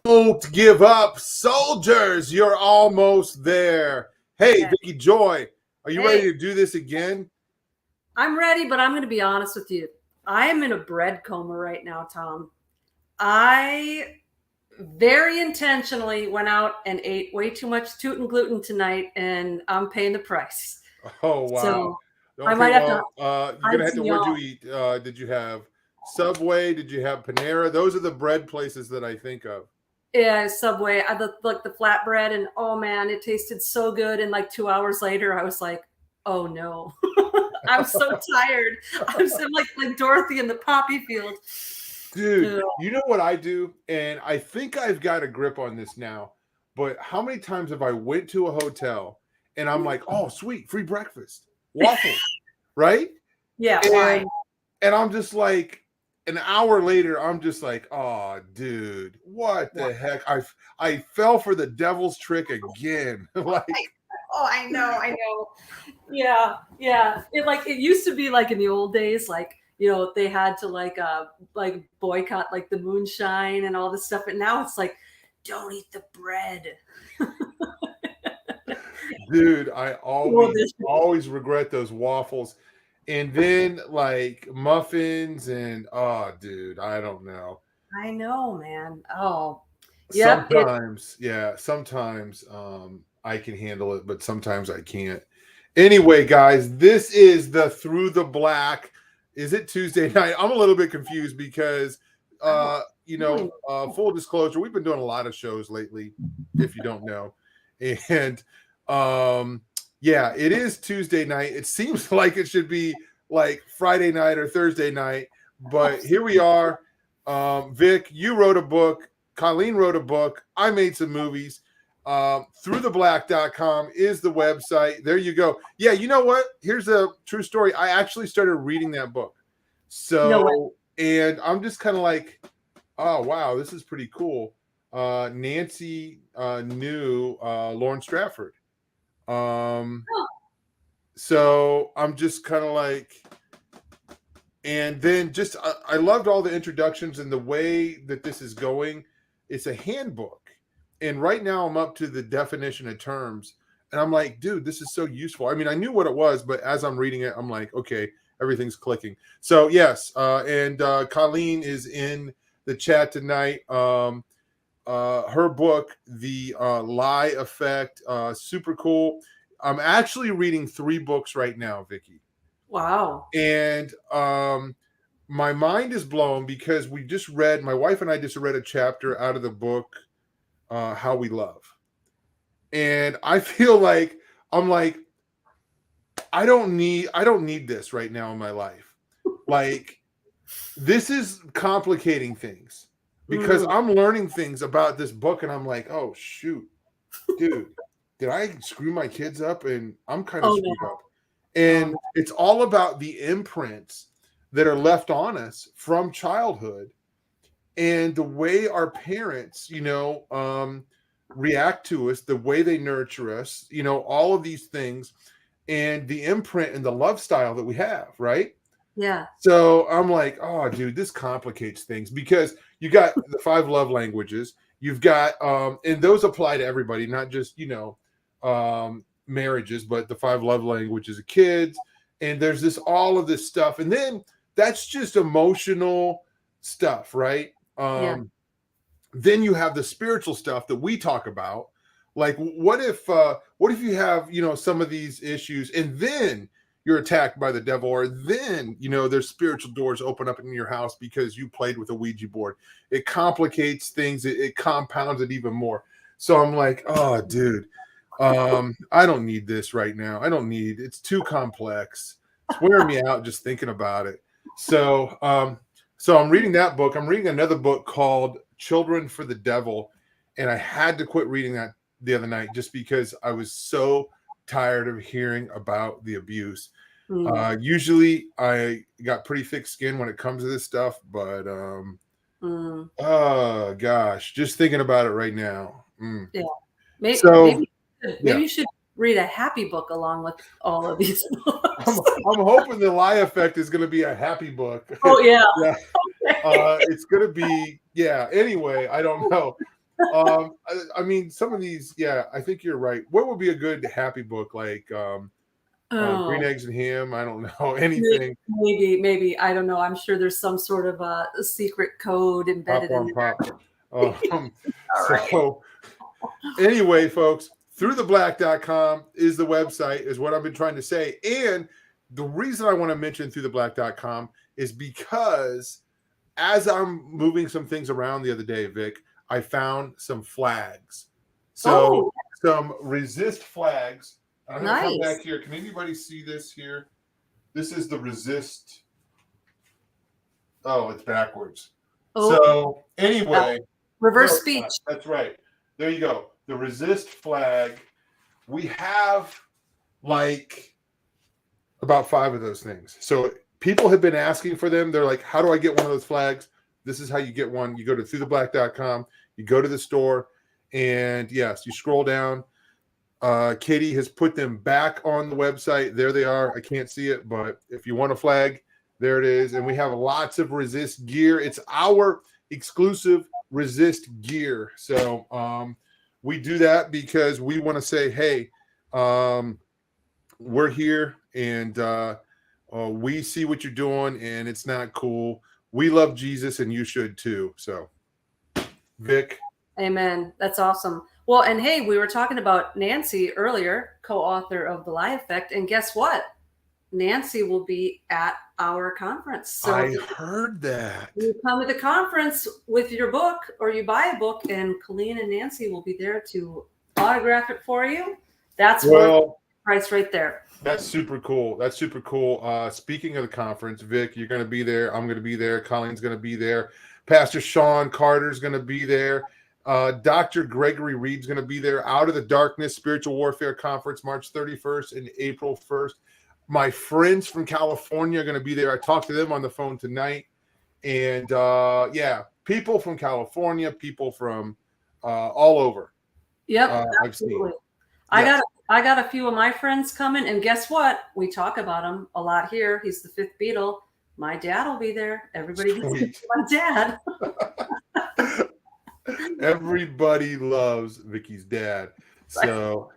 Don't give up, soldiers. You're almost there. Hey, Vicky Joy, are you ready to do this again? I'm ready, but I'm going to be honest with you. I am in a bread coma right now, Tom. I very intentionally went out and ate way too much toot and gluten tonight, and I'm paying the price. Oh, wow. So okay, I might have to. You're going to have to, where'd you eat? Did you have Subway? Did you have Panera? Those are the bread places that I think of. Yeah, Subway. I like the flatbread, and oh man, it tasted so good. And like 2 hours later, I was like, oh no, I'm so tired. I'm so like Dorothy in the poppy field. Dude, you know what I do? And I think I've got a grip on this now. But how many times have I went to a hotel and I'm like, oh, sweet, free breakfast, waffles, right? Yeah. And I'm just like, an hour later, I'm just like, oh, dude, what the heck? I fell for the devil's trick again. Like, I know. Yeah. It used to be like in the old days, like, you know, they had to like boycott like the moonshine and all this stuff. And now it's like, don't eat the bread. Dude, I always regret those waffles. And then like muffins and dude, I don't know. I know, man. Oh, sometimes I can handle it, but sometimes I can't. Anyway, guys, this is the Through the Black. Is it Tuesday night? I'm a little bit confused because full disclosure, we've been doing a lot of shows lately, if you don't know. And yeah, it is Tuesday night. It seems like it should be like Friday night or Thursday night, but here we are. Vic, you wrote a book. Colleen wrote a book. I made some movies. Throughtheblack.com is the website. There you go. Yeah, you know what? Here's a true story. I actually started reading that book. And I'm just kind of like, oh, wow, this is pretty cool. Nancy knew Lauren Stratford. So I'm just kind of like, and then just I loved all the introductions and the way that this is going. It's a handbook, and right now I'm up to the definition of terms, and I'm like, dude, this is so useful. I mean, I knew what it was, but as I'm reading it, I'm like, okay, everything's clicking. So yes, and Colleen is in the chat tonight. Her book, The Lie Effect, super cool. I'm actually reading 3 books right now, Vicky. Wow. And my mind is blown because my wife and I just read a chapter out of the book, How We Love. And I feel like, I'm like, I don't need this right now in my life. Like, this is complicating things because I'm learning things about this book and I'm like, oh, shoot, dude. Did I screw my kids up? And I'm kind of screwed up. And it's all about the imprints that are left on us from childhood and the way our parents, react to us, the way they nurture us, all of these things and the imprint and the love style that we have, right? Yeah. So I'm like, oh, dude, this complicates things because you got the 5 love languages. You've got, and those apply to everybody, not just, marriages, but the 5 love languages of kids. And there's all of this stuff. And then that's just emotional stuff, right? Then you have the spiritual stuff that we talk about. Like, what if you have, some of these issues, and then you're attacked by the devil, or then, there's spiritual doors open up in your house because you played with a Ouija board. It complicates things. It compounds it even more. So I'm like, oh, dude, I don't need this right now. It's too complex. It's wearing me out just thinking about it. So I'm reading that book. I'm reading another book called Children for the Devil. And I had to quit reading that the other night just because I was so tired of hearing about the abuse. Usually I got pretty thick skin when it comes to this stuff, but oh gosh, just thinking about it right now. Yeah. Maybe, So maybe you should read a happy book along with all of these books. I'm hoping the Lie Effect is going to be a happy book. Oh yeah. Yeah. It's going to be, anyway, I don't know. I mean, some of these, I think you're right. What would be a good happy book? Like Green Eggs and Ham? I don't know. Anything. Maybe. I don't know. I'm sure there's some sort of a secret code embedded in there. So anyway, folks, throughtheblack.com is the website, is what I've been trying to say. And the reason I want to mention throughtheblack.com is because as I'm moving some things around the other day, Vic, I found some flags. So some resist flags. I'm going to come back here. Can anybody see this here? This is the resist. Oh, it's backwards. So anyway. Reverse speech. That's right. There you go. The resist flag. We have like about 5 of those things. So people have been asking for them. They're like, how do I get one of those flags? This is how you get one. You go to throughtheblack.com. You go to the store. And yes, you scroll down. Katie has put them back on the website. There they are. I can't see it, but if you want a flag, there it is. And we have lots of resist gear. It's our exclusive resist gear. So we do that because we want to say, hey, we're here and we see what you're doing and it's not cool. We love Jesus and you should too. So Vic. Amen. That's awesome. Well, and hey, we were talking about Nancy earlier, co-author of The Lie Effect. And guess what? Nancy will be at our conference. So I heard that. You come to the conference with your book or you buy a book and Colleen and Nancy will be there to autograph it for you. That's worth price right there. That's super cool. Speaking of the conference, Vic, you're going to be there. I'm going to be there. Colleen's going to be there. Pastor Sean Carter's going to be there. Dr. Gregory Reed's going to be there. Out of the Darkness Spiritual Warfare Conference, March 31st and April 1st. My friends from California are going to be there. I talked to them on the phone tonight. And people from California, people from all over. Yep, absolutely. I got a few of my friends coming, and guess what? We talk about him a lot here. He's the 5th Beatle. My dad will be there. Everybody gets my dad. Everybody loves Vicky's dad. So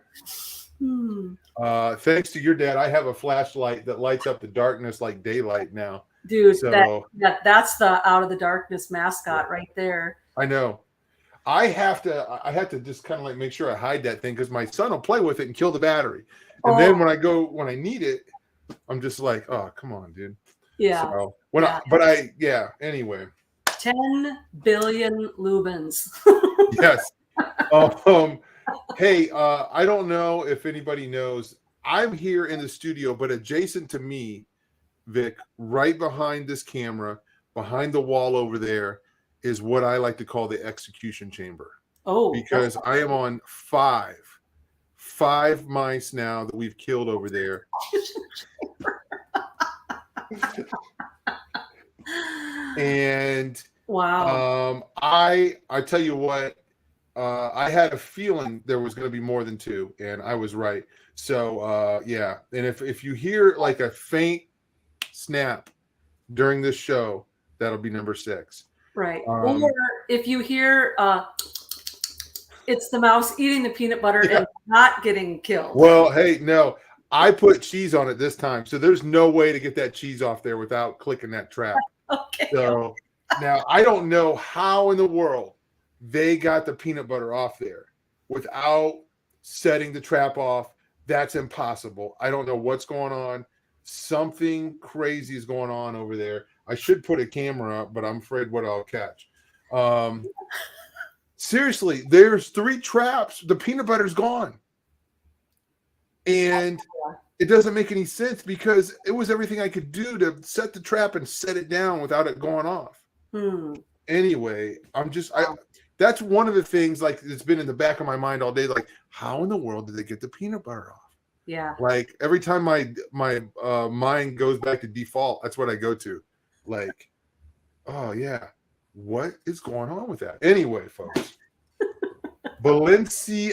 thanks to your dad, I have a flashlight that lights up the darkness like daylight now. Dude, so, that's the Out of the Darkness mascot right there. I know. I have to just kind of like make sure I hide that thing because my son will play with it and kill the battery. And then when I need it, I'm just like, oh, come on, dude. Yeah. So anyway. 10 billion lubins. Yes. Hey, I don't know if anybody knows. I'm here in the studio, but adjacent to me, Vic, right behind this camera, behind the wall over there, is what I like to call the execution chamber. Oh, because I am on five mice now that we've killed over there. And wow. I tell you what, I had a feeling there was going to be more than 2, and I was right. So and if you hear like a faint snap during this show, that'll be number 6. Right. Or if you hear it's the mouse eating the peanut butter and not getting killed. Well, hey, no, I put cheese on it this time, so there's no way to get that cheese off there without clicking that trap. Okay. So now I don't know how in the world they got the peanut butter off there without setting the trap off. That's impossible. I don't know what's going on. something crazy is going on over there. I should put a camera up, but I'm afraid what I'll catch. Seriously, there's 3 traps. The peanut butter's gone. And it doesn't make any sense because it was everything I could do to set the trap and set it down without it going off. Anyway, that's one of the things like it's been in the back of my mind all day. Like, how in the world did they get the peanut butter off? Yeah. Like every time my mind goes back to default, that's what I go to. Like, oh yeah, what is going on with that? Anyway, folks, Balenciaga.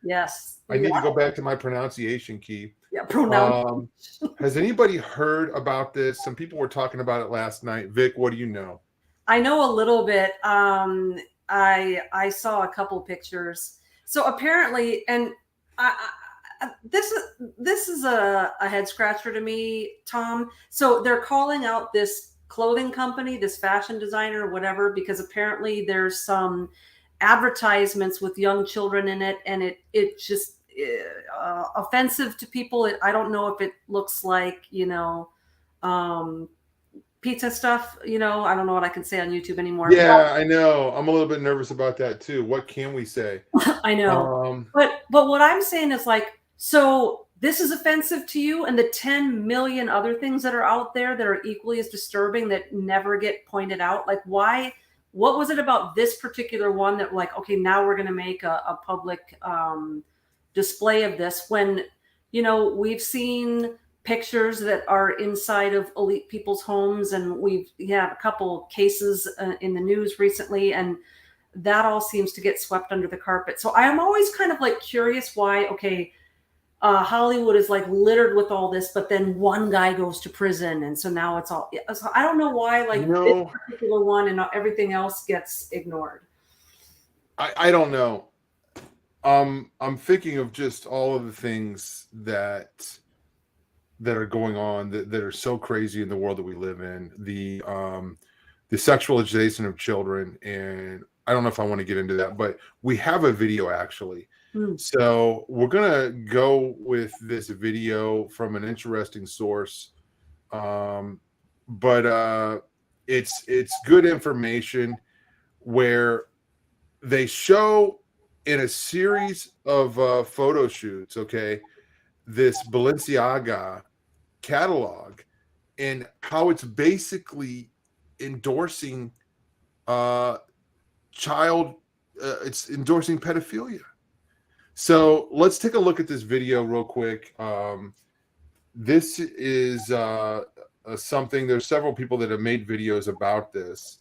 Yes. I need to go back to my pronunciation key. Yeah, pronounce. Has anybody heard about this? Some people were talking about it last night. Vic, what do you know? I know a little bit. I saw a couple pictures. So apparently, and this is a head scratcher to me, Tom. So they're calling out this clothing company, this fashion designer, whatever, because apparently there's some advertisements with young children in it, and it just offensive to people. I don't know if it looks like, pizza stuff, I don't know what I can say on YouTube anymore. Yeah, I know. I'm a little bit nervous about that too. What can we say? I know. But what I'm saying is like, so this is offensive to you, and the 10 million other things that are out there that are equally as disturbing that never get pointed out. Like, why? What was it about this particular one that like, okay, now we're going to make a public display of this when, we've seen pictures that are inside of elite people's homes, and we have a couple cases in the news recently, and that all seems to get swept under the carpet. So I am always kind of like curious why, okay, Hollywood is like littered with all this, but then one guy goes to prison, and so now it's all. So I don't know why like this particular one and everything else gets ignored. I don't know. I'm thinking of just all of the things that are going on that are so crazy in the world that we live in. The sexualization of children, and I don't know if I want to get into that, but we have a video actually. So we're gonna go with this video from an interesting source, but it's good information where they show in a series of photo shoots, okay, this Balenciaga catalog and how it's basically endorsing it's endorsing pedophilia. So let's take a look at this video real quick. This is something, there's several people that have made videos about this,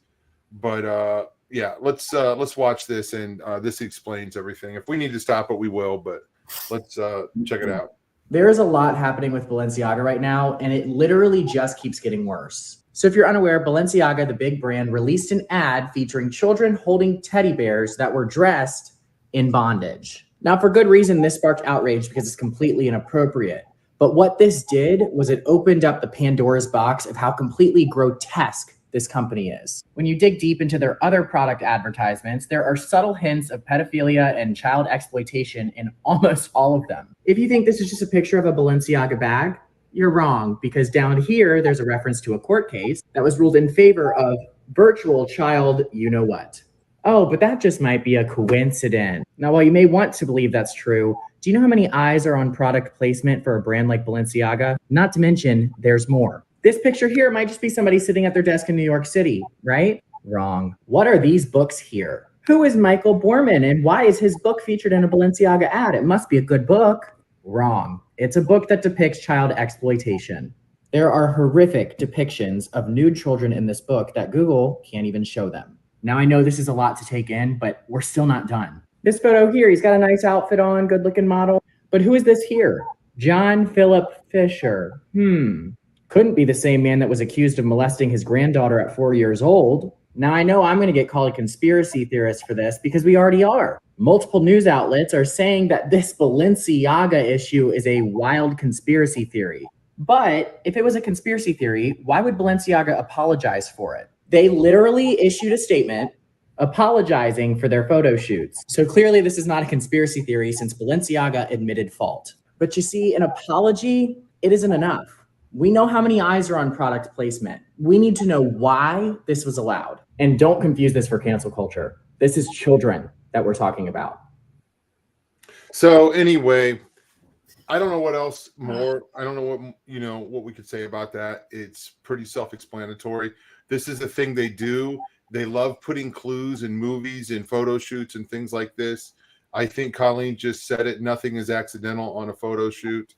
but yeah, let's watch this, and this explains everything. If we need to stop it, we will, but let's check it out. There is a lot happening with Balenciaga right now, and it literally just keeps getting worse. So if you're unaware, Balenciaga, the big brand, released an ad featuring children holding teddy bears that were dressed in bondage. Now, for good reason, this sparked outrage because it's completely inappropriate. But what this did was it opened up the Pandora's box of how completely grotesque this company is. When you dig deep into their other product advertisements, there are subtle hints of pedophilia and child exploitation in almost all of them. If you think this is just a picture of a Balenciaga bag, you're wrong, because down here, there's a reference to a court case that was ruled in favor of virtual child you-know-what. Oh, but that just might be a coincidence. Now, while you may want to believe that's true, do you know how many eyes are on product placement for a brand like Balenciaga? Not to mention, there's more. This picture here might just be somebody sitting at their desk in New York City, right? Wrong. What are these books here? Who is Michael Borman, and why is his book featured in a Balenciaga ad? It must be a good book. Wrong. It's a book that depicts child exploitation. There are horrific depictions of nude children in this book that Google can't even show them. Now, I know this is a lot to take in, but we're still not done. This photo here, he's got a nice outfit on, good looking model. But who is this here? John Philip Fisher. Couldn't be the same man that was accused of molesting his granddaughter at 4 years old. Now, I know I'm going to get called a conspiracy theorist for this because we already are. Multiple news outlets are saying that this Balenciaga issue is a wild conspiracy theory. But if it was a conspiracy theory, why would Balenciaga apologize for it? They literally issued a statement apologizing for their photo shoots. So clearly this is not a conspiracy theory since Balenciaga admitted fault. But you see, an apology, it isn't enough. We know how many eyes are on product placement. We need to know why this was allowed. And don't confuse this for cancel culture. This is children that we're talking about. So anyway, I don't know what else more. I don't know what we could say about that. It's pretty self-explanatory. This is the thing they do. They love putting clues in movies and photo shoots and things like this. I think Colleen just said it. Nothing is accidental on a photo shoot.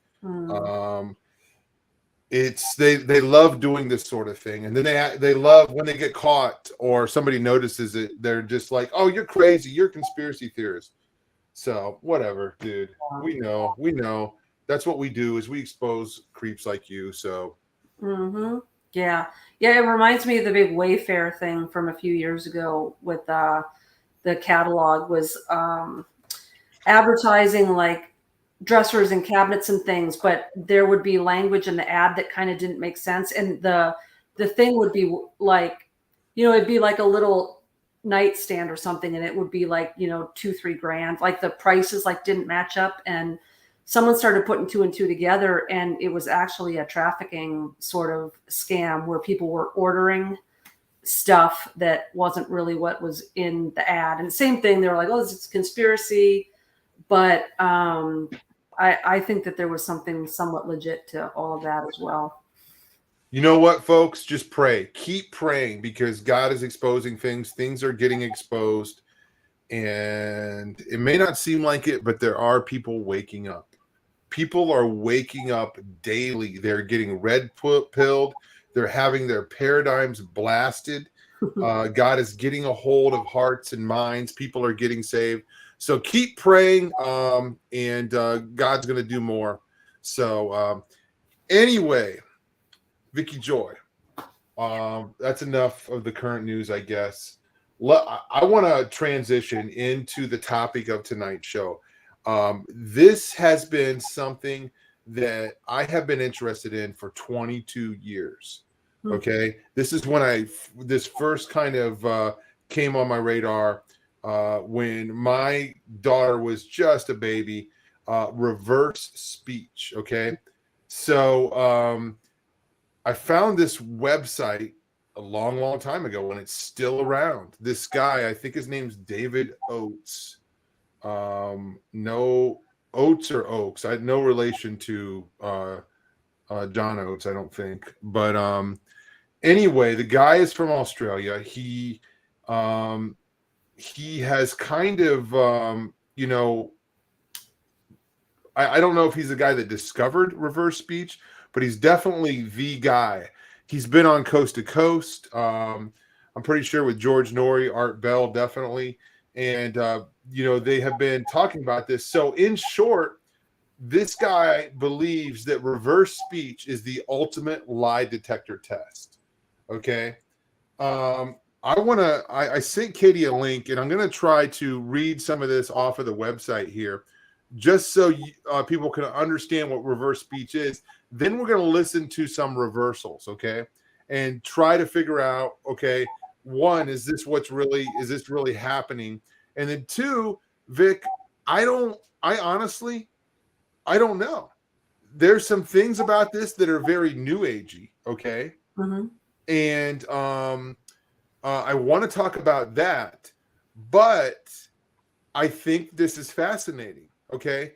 It's they love doing this sort of thing, and then they love when they get caught or somebody notices it. They're just like, "Oh, you're crazy. You're a conspiracy theorist." So whatever, dude. We know. That's what we do is we expose creeps like you. So yeah. It reminds me of the big Wayfair thing from a few years ago with the catalog was advertising like dressers and cabinets and things, but there would be language in the ad that kind of didn't make sense, and the thing would be like, it'd be like a little nightstand or something, and it would be like $2-3 grand, like the prices like didn't match up, and someone started putting 2 and 2 together, and it was actually a trafficking sort of scam where people were ordering stuff that wasn't really what was in the ad. And same thing, they were like, "Oh, this is a conspiracy," but I think that there was something somewhat legit to all of that as well. you know what, folks? Just pray. Keep praying because God is exposing things. Things are getting exposed. And it may not seem like it, but there are people waking up. People are waking up daily. They're getting red-pilled. They're having their paradigms blasted. God is getting a hold of hearts and minds. People are getting saved. So keep praying, and God's going to do more. So anyway, Vicky Joy, that's enough of the current news, I guess. I want to transition into the topic of tonight's show. This has been something that I have been interested in for 22 years. Okay. This is when this first kind of came on my radar when my daughter was just a baby, reverse speech. Okay. So I found this website a long time ago when it's still around. This guy, I think his name's David Oates. No Oates or Oaks. I had no relation to John Oates, I don't think. But anyway, the guy is from Australia. He has kind of I don't know if he's the guy that discovered reverse speech, but he's definitely the guy. He's been on Coast to Coast. I'm pretty sure with George Norrie, Art Bell, definitely. And, they have been talking about this. So in short, this guy believes that reverse speech is the ultimate lie detector test. Okay. I sent Katie a link, and I'm going to try to read some of this off of the website here, just so people can understand what reverse speech is. Then we're going to listen to some reversals, okay, and try to figure out, okay, one, is this really happening? And then two, Vic, I honestly don't know. There's some things about this that are very new agey, okay, and I want to talk about that, but I think this is fascinating, okay.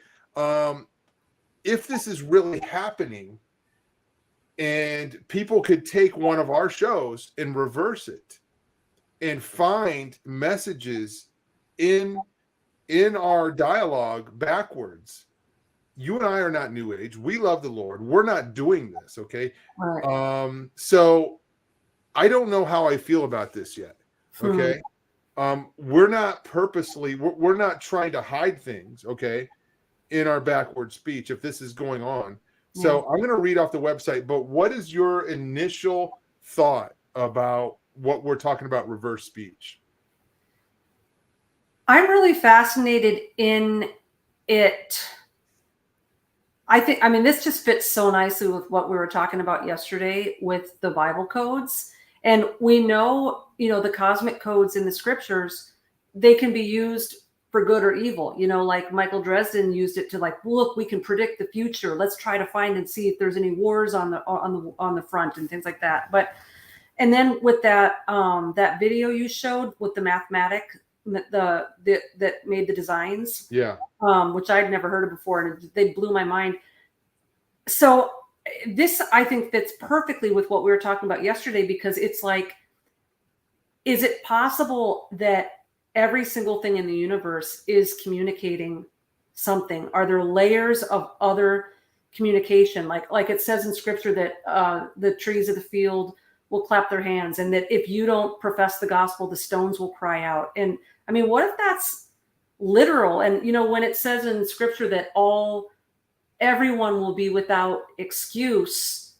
If this is really happening and people could take one of our shows and reverse it and find messages in our dialogue backwards, you and I are not new age. We love the Lord. We're not doing this. Okay. Right. So I don't know how I feel about this yet. Okay. We're not we're not trying to hide things. Okay. In our backward speech, if this is going on. So I'm going to read off the website, but what is your initial thought about what we're talking about reverse speech? I'm really fascinated in it. I mean, this just fits so nicely with what we were talking about yesterday with the Bible codes. And we know, the cosmic codes in the scriptures, they can be used for good or evil. You know, like Michael Dresden used it to like, look, we can predict the future. Let's try to find and see if there's any wars on the front and things like that. But and then with that that video you showed with the mathematic that made the designs, Yeah. which I'd never heard of before, and they blew my mind. So this, I think, fits perfectly with what we were talking about yesterday, because it's like, is it possible that every single thing in the universe is communicating something? Are there layers of other communication? Like it says in scripture that the trees of the field will clap their hands, and that if you don't profess the gospel, the stones will cry out. And I mean, what if that's literal? And, you know, when it says in scripture that everyone will be without excuse,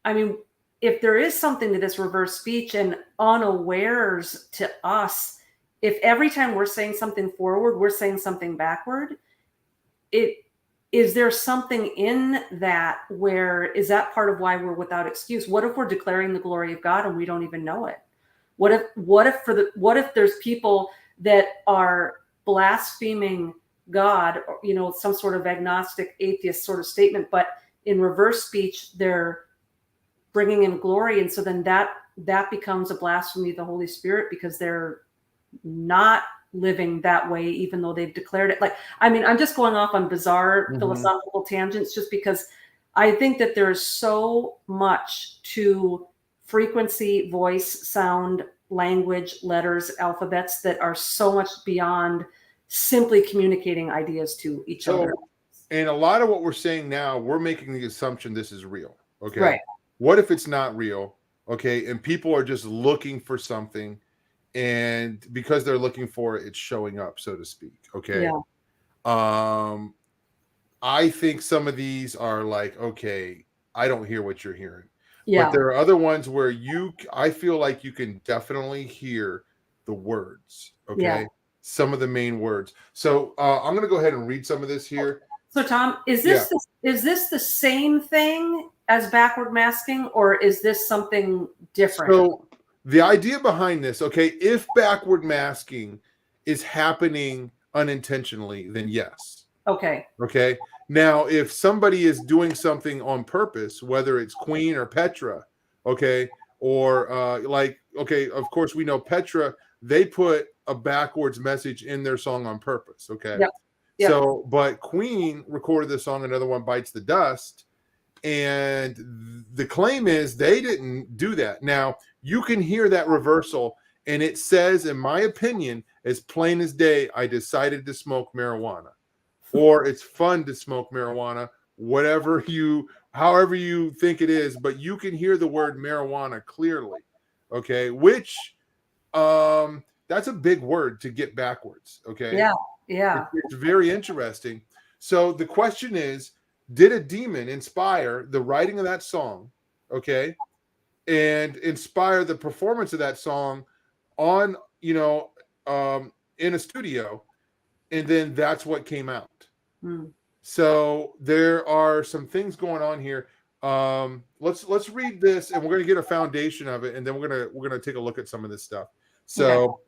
I mean, if there is something to this reverse speech and unawares to us, if every time we're saying something forward, we're saying something backward, is there something in that where is that part of why we're without excuse? What if we're declaring the glory of God and we don't even know it? What if there's people that are blaspheming God, or, you know, some sort of agnostic atheist sort of statement, but in reverse speech, they're bringing in glory. And so then that becomes a blasphemy of the Holy Spirit, because they're not living that way, even though they've declared it. Like, I mean, I'm just going off on bizarre philosophical tangents, just because I think that there's so much to frequency, voice, sound, language, letters, alphabets that are so much beyond simply communicating ideas to each other. And a lot of what we're saying now, we're making the assumption this is real. Okay. Right. What if it's not real? Okay. And people are just looking for something, and because they're looking for it, it's showing up, so to speak. Okay. Yeah. I think some of these are like, okay, I don't hear what you're hearing. Yeah. But there are other ones where I feel like you can definitely hear the words. Okay. Yeah. Some of the main words. So I'm going to go ahead and read some of this here. So Tom, is this the same thing as backward masking, or is this something different? So the idea behind this, okay, if backward masking is happening unintentionally, then yes. Okay. Okay. Now, if somebody is doing something on purpose, whether it's Queen or Petra, okay, or okay, of course we know Petra, they put a backwards message in their song on purpose. Okay. Yep. Yep. So, but Queen recorded the song, Another One Bites the Dust. And the claim is they didn't do that. Now, you can hear that reversal, and it says, in my opinion, as plain as day, I decided to smoke marijuana. Or it's fun to smoke marijuana, however you think it is, but you can hear the word marijuana clearly. Okay, which that's a big word to get backwards. Okay. Yeah. Yeah. It's very interesting. So the question is, did a demon inspire the writing of that song, okay, and inspire the performance of that song on, in a studio, and then that's what came out? So there are some things going on here. Let's read this, and we're going to get a foundation of it, and then we're gonna take a look at some of this stuff. So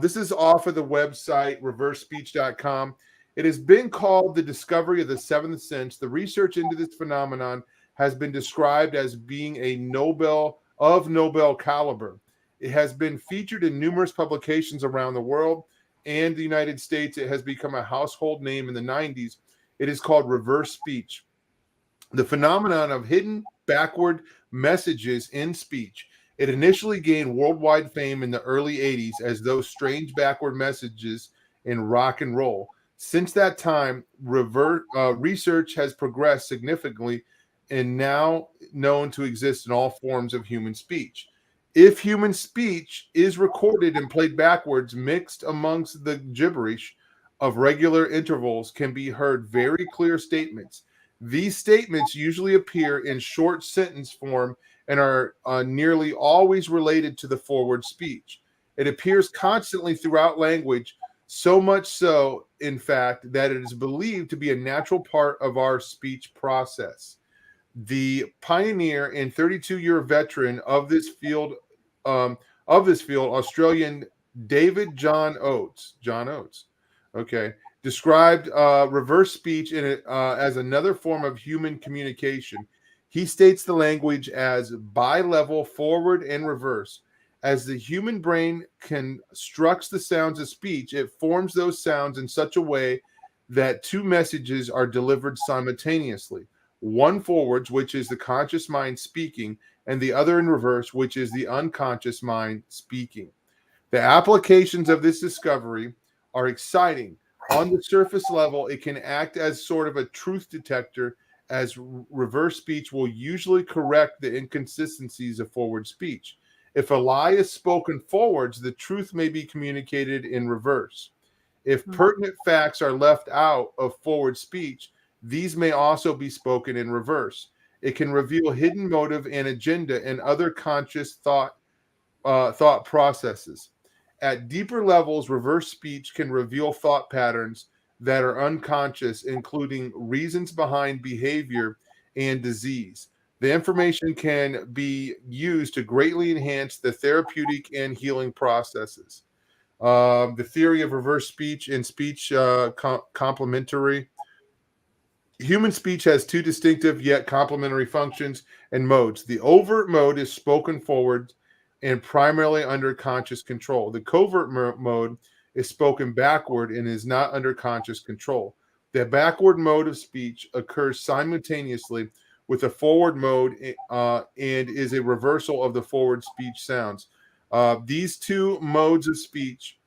this is off of the website reversespeech.com. It has been called the discovery of the seventh sense. The research into this phenomenon has been described as being a Nobel caliber. It has been featured in numerous publications around the world and the United States. It has become a household name in the 90s. It is called reverse speech. The phenomenon of hidden backward messages in speech. It initially gained worldwide fame in the early 80s as those strange backward messages in rock and roll. Since that time, research has progressed significantly and now known to exist in all forms of human speech. If human speech is recorded and played backwards, mixed amongst the gibberish of regular intervals, can be heard very clear statements. These statements usually appear in short sentence form and are nearly always related to the forward speech. It appears constantly throughout language, so much so, in fact, that it is believed to be a natural part of our speech process. The pioneer and 32-year veteran of this field, Australian David John Oates, Okay. Described reverse speech in it as another form of human communication. He states the language as bi-level, forward and reverse. As the human brain constructs the sounds of speech, it forms those sounds in such a way that two messages are delivered simultaneously. One forwards, which is the conscious mind speaking, and the other in reverse, which is the unconscious mind speaking. The applications of this discovery are exciting. On the surface level, it can act as sort of a truth detector, as reverse speech will usually correct the inconsistencies of forward speech. If a lie is spoken forwards, the truth may be communicated in reverse. If pertinent facts are left out of forward speech, these may also be spoken in reverse. It can reveal hidden motive and agenda and other conscious thought processes. At deeper levels, reverse speech can reveal thought patterns that are unconscious, including reasons behind behavior and disease. The information can be used to greatly enhance the therapeutic and healing processes. The theory of reverse speech and speech complementary. Human speech has two distinctive yet complementary functions and modes. The overt mode is spoken forward and primarily under conscious control. The covert mode is spoken backward and is not under conscious control. The backward mode of speech occurs simultaneously with the forward mode and is a reversal of the forward speech sounds. These two modes of speech,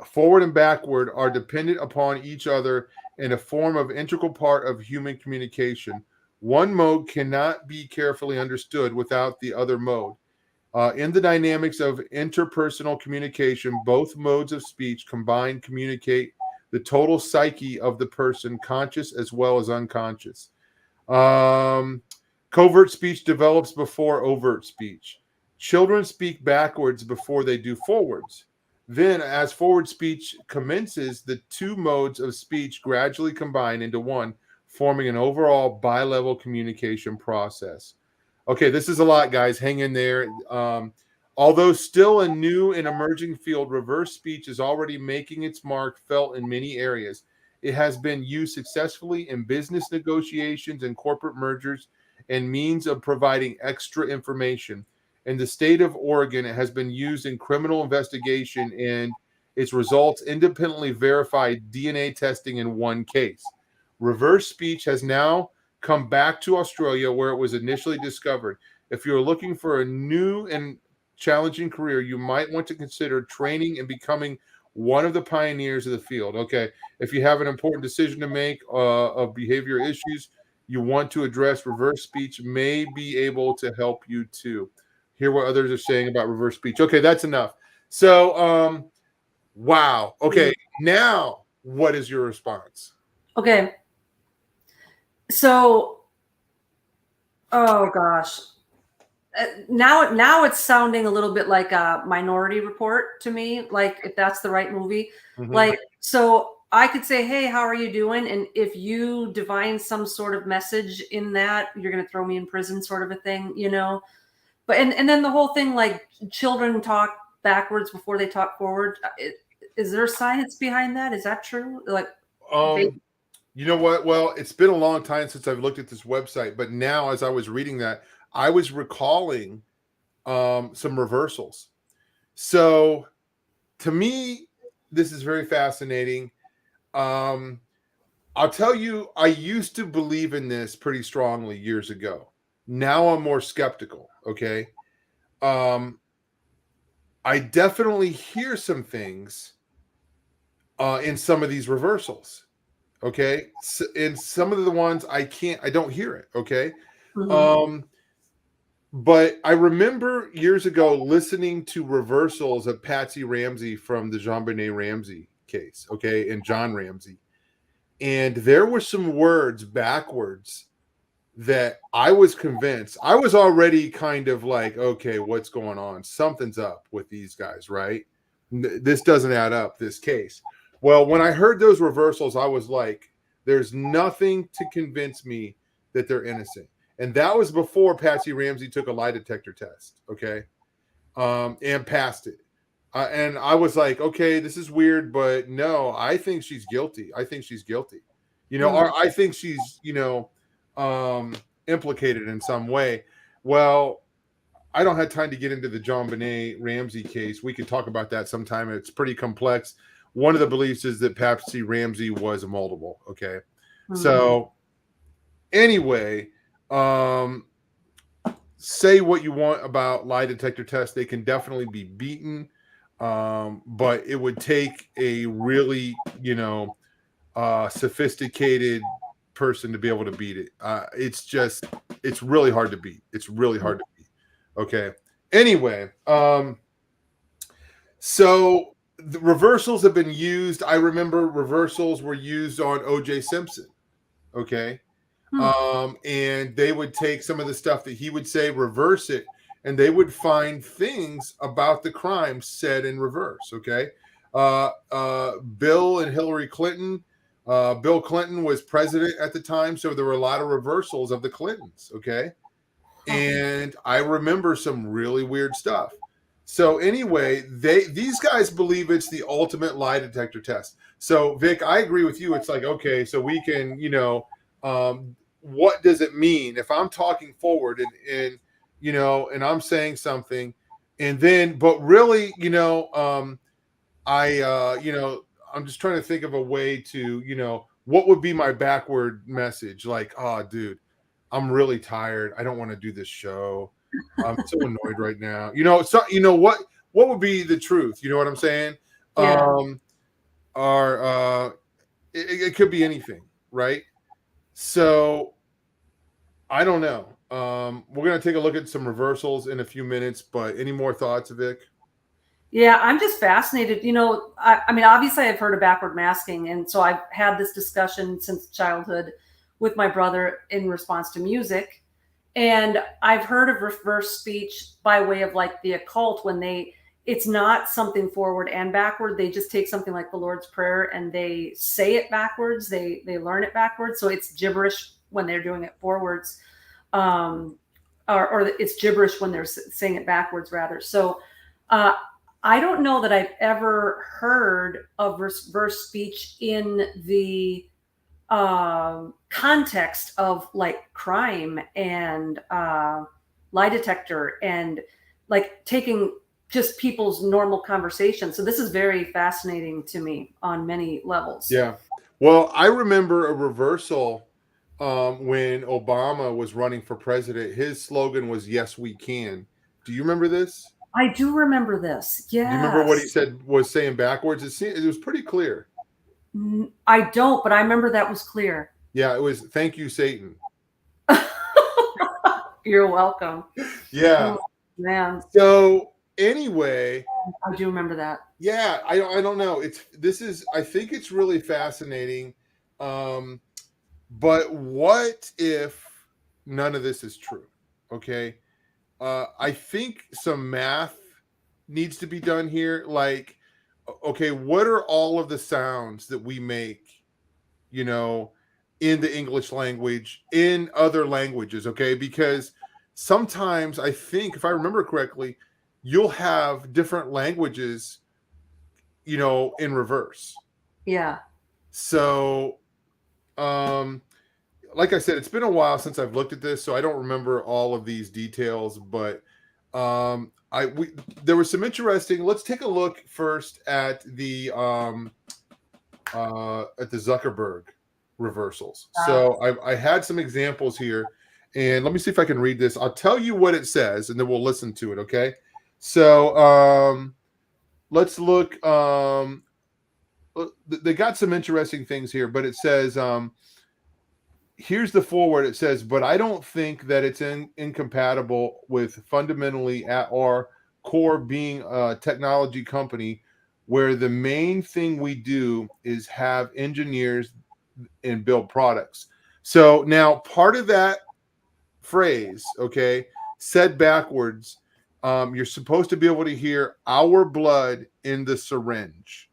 forward and backward, are dependent upon each other and a form of integral part of human communication. One mode cannot be carefully understood without the other mode. In the dynamics of interpersonal communication, both modes of speech combined communicate the total psyche of the person, conscious as well as unconscious. Covert speech develops before overt speech. Children speak backwards before they do forwards. Then, as forward speech commences, the two modes of speech gradually combine into one, forming an overall bi-level communication process. Okay, this is a lot, guys. Hang in there. Although still a new and emerging field, reverse speech is already making its mark felt in many areas. It has been used successfully in business negotiations and corporate mergers and means of providing extra information. In the state of Oregon, it has been used in criminal investigation, and its results independently verified DNA testing in one case. Reverse speech has now come back to Australia, where it was initially discovered. If you're looking for a new and challenging career, you might want to consider training and becoming one of the pioneers of the field. Okay, if you have an important decision to make of behavior issues you want to address, reverse speech may be able to help you too. Hear what others are saying about reverse speech. Okay, that's enough. So, wow. Okay, now what is your response? Okay. So, oh gosh. Now it's sounding a little bit like a Minority Report to me, like if that's the right movie. Mhm. Like, so I could say, hey, how are you doing? And if you divine some sort of message in that, you're going to throw me in prison, sort of a thing, you know? But, and then the whole thing, like children talk backwards before they talk forward. Is there science behind that? Is that true? Like, You know what? Well, it's been a long time since I've looked at this website, but now as I was reading that, I was recalling some reversals. So to me, this is very fascinating. I'll tell you, I used to believe in this pretty strongly years ago. Now I'm more skeptical. Okay. I definitely hear some things in some of these reversals. Okay. In some of the ones I don't hear it. Okay. mhm. But I remember years ago listening to reversals of Patsy Ramsey from the JonBenet Ramsey case, okay, and John Ramsey. And there were some words backwards that I was convinced. I was already kind of like, okay, what's going on? Something's up with these guys, right? This doesn't add up, this case. Well, when I heard those reversals, I was like, there's nothing to convince me that they're innocent. And that was before Patsy Ramsey took a lie detector test, okay, and passed it. And I was like, okay, this is weird, but no, I think she's guilty. I think she's guilty. Or I think she's, implicated in some way. Well, I don't have time to get into the John Benet Ramsey case. We could talk about that sometime. It's pretty complex. One of the beliefs is that Patsy Ramsey was a multiple. Okay. So anyway, say what you want about lie detector tests. They can definitely be beaten. But it would take a really, sophisticated person to be able to beat it. It's really hard to beat. It's really hard to beat. Okay. Anyway, so the reversals have been used. I remember reversals were used on O.J. Simpson. Okay. And they would take some of the stuff that he would say, reverse it, and they would find things about the crime said in reverse. Okay. Bill and Hillary Clinton. Bill Clinton was president at the time, so there were a lot of reversals of the Clintons. Okay. And I remember some really weird stuff. So anyway, these guys believe it's the ultimate lie detector test. So Vic, I agree with you. It's like, okay, so we can, what does it mean if I'm talking forward and I'm saying something, and then, but really, I'm just trying to think of a way to, what would be my backward message? Like, oh, dude, I'm really tired. I don't want to do this show. I'm so annoyed right now. What would be the truth? You know what I'm saying? Yeah. It could be anything, right? So I don't know. We're going to take a look at some reversals in a few minutes, but any more thoughts, Vic? Yeah, I'm just fascinated. I mean, obviously I've heard of backward masking. And so I've had this discussion since childhood with my brother in response to music. And I've heard of reverse speech by way of like the occult when it's not something forward and backward. They just take something like the Lord's Prayer and they say it backwards. They learn it backwards. So it's gibberish when they're doing it forwards. Or it's gibberish when they're saying it backwards rather. So, I don't know that I've ever heard of reverse speech in the context of like crime and lie detector and like taking just people's normal conversation. So this is very fascinating to me on many levels. Yeah. Well, I remember a reversal when Obama was running for president. His slogan was "Yes, we can." Do you remember this? I do remember this. Yeah. Do you remember what he was saying backwards? It was pretty clear. I don't, but I remember that was clear. Yeah, it was "Thank you, Satan." You're welcome. Yeah. Oh, man. So anyway, I do remember that. Yeah, I don't know. I think it's really fascinating. But what if none of this is true? Okay. I think some math needs to be done here. Like, okay, what are all of the sounds that we make, in the English language, in other languages? Okay. Because sometimes I think, if I remember correctly, you'll have different languages, in reverse. Yeah. So, like I said, it's been a while since I've looked at this, so I don't remember all of these details, but there was some interesting. Let's take a look first at the Zuckerberg reversals. So I had some examples here, and let me see if I can read this. I'll tell you what it says, and then we'll listen to it. Okay. So let's look. They got some interesting things here, but it says. Here's the forward. It says, but I don't think that it's incompatible with fundamentally at our core being a technology company where the main thing we do is have engineers and build products. So now part of that phrase, okay, said backwards, you're supposed to be able to hear our blood in the syringe,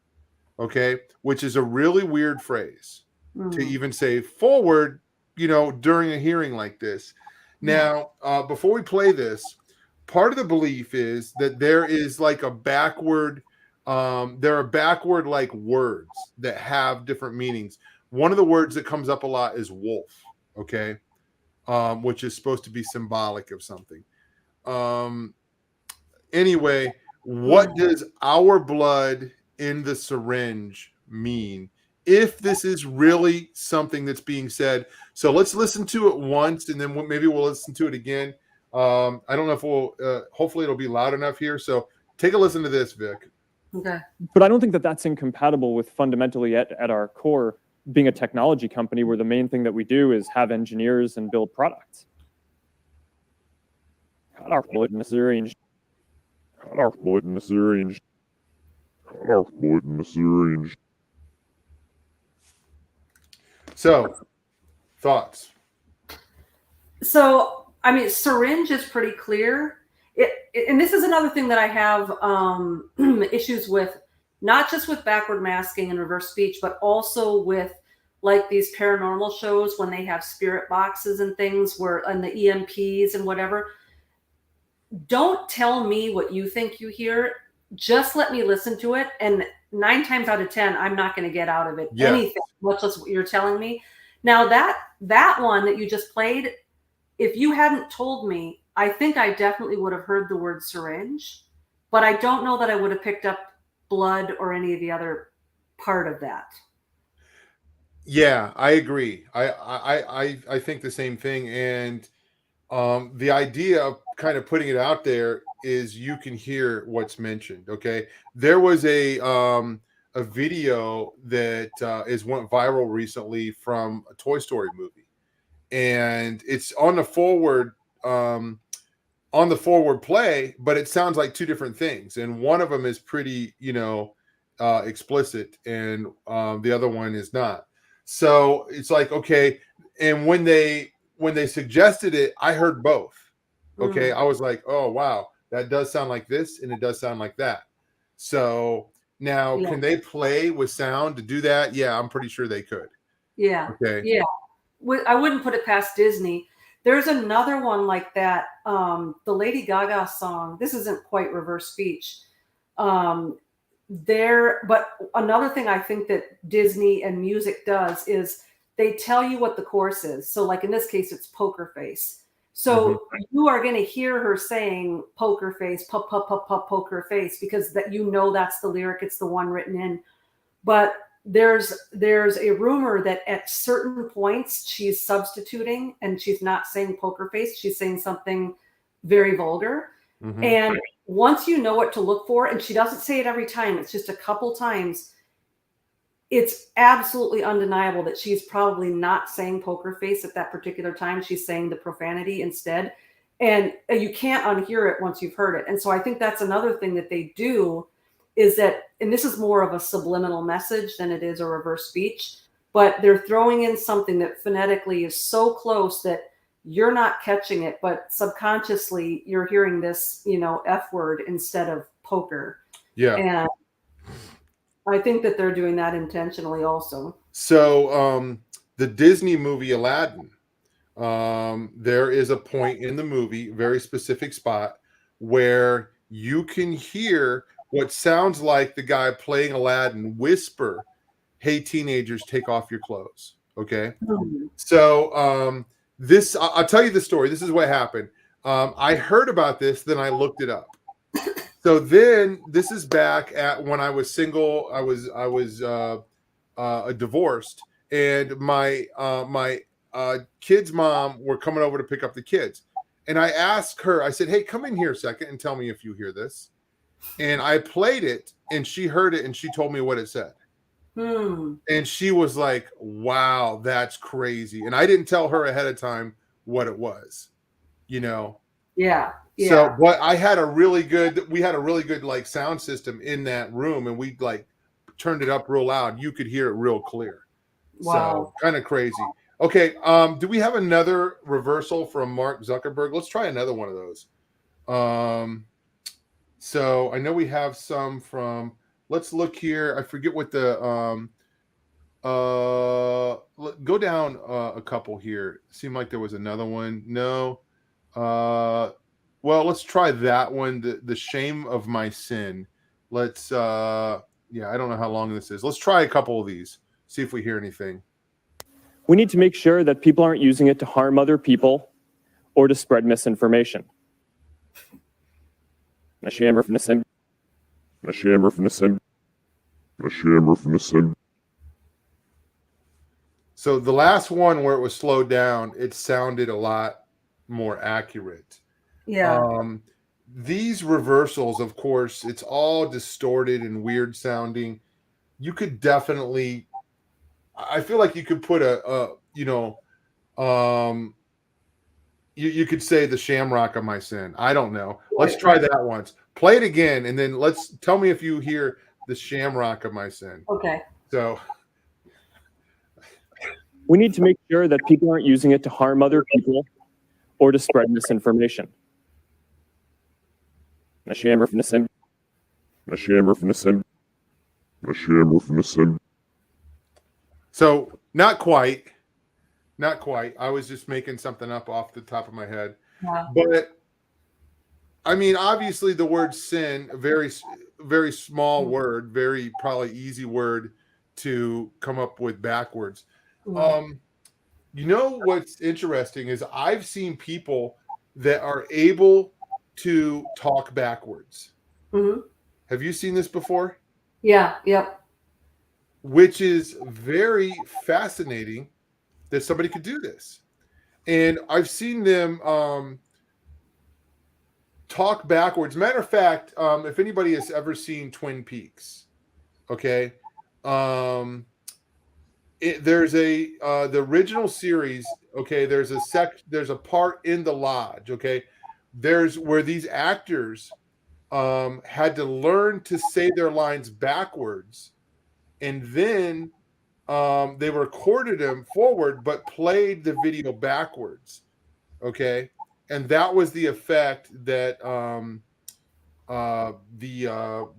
okay, which is a really weird phrase to even say forward, during a hearing like this. Now, before we play this, part of the belief is that there is like a backward there are backward like words that have different meanings. One of the words that comes up a lot is wolf, okay, which is supposed to be symbolic of something. Um, anyway, what does our blood in the syringe mean? If this is really something that's being said, so let's listen to it once, and then maybe we'll listen to it again. I don't know if we'll. Hopefully, it'll be loud enough here. So take a listen to this, Vic. Okay. But I don't think that that's incompatible with fundamentally at our core being a technology company where the main thing that we do is have engineers and build products. Cut our blood in the syringe. Cut our blood in the syringe. Cut our blood in the syringe. So, thoughts? So, I mean, syringe is pretty clear. And this is another thing that I have issues with, not just with backward masking and reverse speech, but also with like these paranormal shows when they have spirit boxes and things and the EMPs and whatever. Don't tell me what you think you hear. Just let me listen to it. And 9 times out of 10, I'm not going to get out of it anything, much less what you're telling me. Now that one that you just played, if you hadn't told me, I think I definitely would have heard the word syringe, but I don't know that I would have picked up blood or any of the other part of that. Yeah, I agree. I think the same thing. And the idea of kind of putting it out there is you can hear what's mentioned. Okay, there was a video that went viral recently from a Toy Story movie, and it's on the forward play, but it sounds like 2 different things, and one of them is pretty explicit, and the other one is not. So it's like, okay, and when they suggested it, I heard both. Okay, I was like, oh wow, that does sound like this, and it does sound like that. So now, can they play with sound to do that? Yeah, I'm pretty sure they could. Yeah. Okay. Yeah. I wouldn't put it past Disney. There's another one like that. The Lady Gaga song. This isn't quite reverse speech. But another thing I think that Disney and music does is they tell you what the chorus is. So like in this case, it's poker face. So you are going to hear her saying poker face, poker face, because that that's the lyric. It's the one written in. But there's a rumor that at certain points she's substituting and she's not saying poker face. She's saying something very vulgar. And once you know what to look for, and she doesn't say it every time, it's just a couple times, it's absolutely undeniable that she's probably not saying poker face at that particular time. She's saying the profanity instead. And you can't unhear it once you've heard it. And so I think that's another thing that they do is that, and this is more of a subliminal message than it is a reverse speech, but they're throwing in something that phonetically is so close that you're not catching it, but subconsciously you're hearing this, F word instead of poker. Yeah. And I think that they're doing that intentionally also. So the Disney movie Aladdin, there is a point in the movie, very specific spot, where you can hear what sounds like the guy playing Aladdin whisper, "Hey, teenagers, take off your clothes." Okay. So I'll tell you the story. This is what happened. I heard about this, then I looked it up. So then this is back at when I was single. I was divorced, and my kids' mom were coming over to pick up the kids. And I asked her, I said, "Hey, come in here a second and tell me if you hear this." And I played it, and she heard it, and she told me what it said. And she was like, "Wow, that's crazy." And I didn't tell her ahead of time what it was, Yeah. So, but we had a really good like sound system in that room, and we like turned it up real loud. You could hear it real clear. Wow. So kind of crazy. Okay. Do we have another reversal from Mark Zuckerberg? Let's try another one of those. So I know we have some from, let's look here. I forget what the, go down a couple here. Seemed like there was another one. No. Well, let's try that one. The shame of my sin let's yeah, I don't know how long this is. Let's try a couple of these. See if we hear anything. We need to make sure that people aren't using it to harm other people or to spread misinformation. So the last one where it was slowed down, it sounded a lot more accurate. Yeah. These reversals, of course, it's all distorted and weird sounding. You could definitely, I feel like you could put you could say the shamrock of my sin. I don't know. Let's try that once. Play it again, and then let's tell me if you hear the shamrock of my sin. Okay. So we need to make sure that people aren't using it to harm other people or to spread misinformation. So not quite. I was just making something up off the top of my head. Yeah. But I mean, obviously the word sin, a very, very small word, very probably easy word to come up with backwards. You know what's interesting is I've seen people that are able to talk backwards. Mm-hmm. Have you seen this before? Yeah. Yep. Which is very fascinating that somebody could do this. And I've seen them talk backwards. Matter of fact, if anybody has ever seen Twin Peaks, okay, there's the original series, okay, there's a part in the lodge, okay, there's where these actors had to learn to say their lines backwards, and then they recorded them forward but played the video backwards, okay, and that was the effect that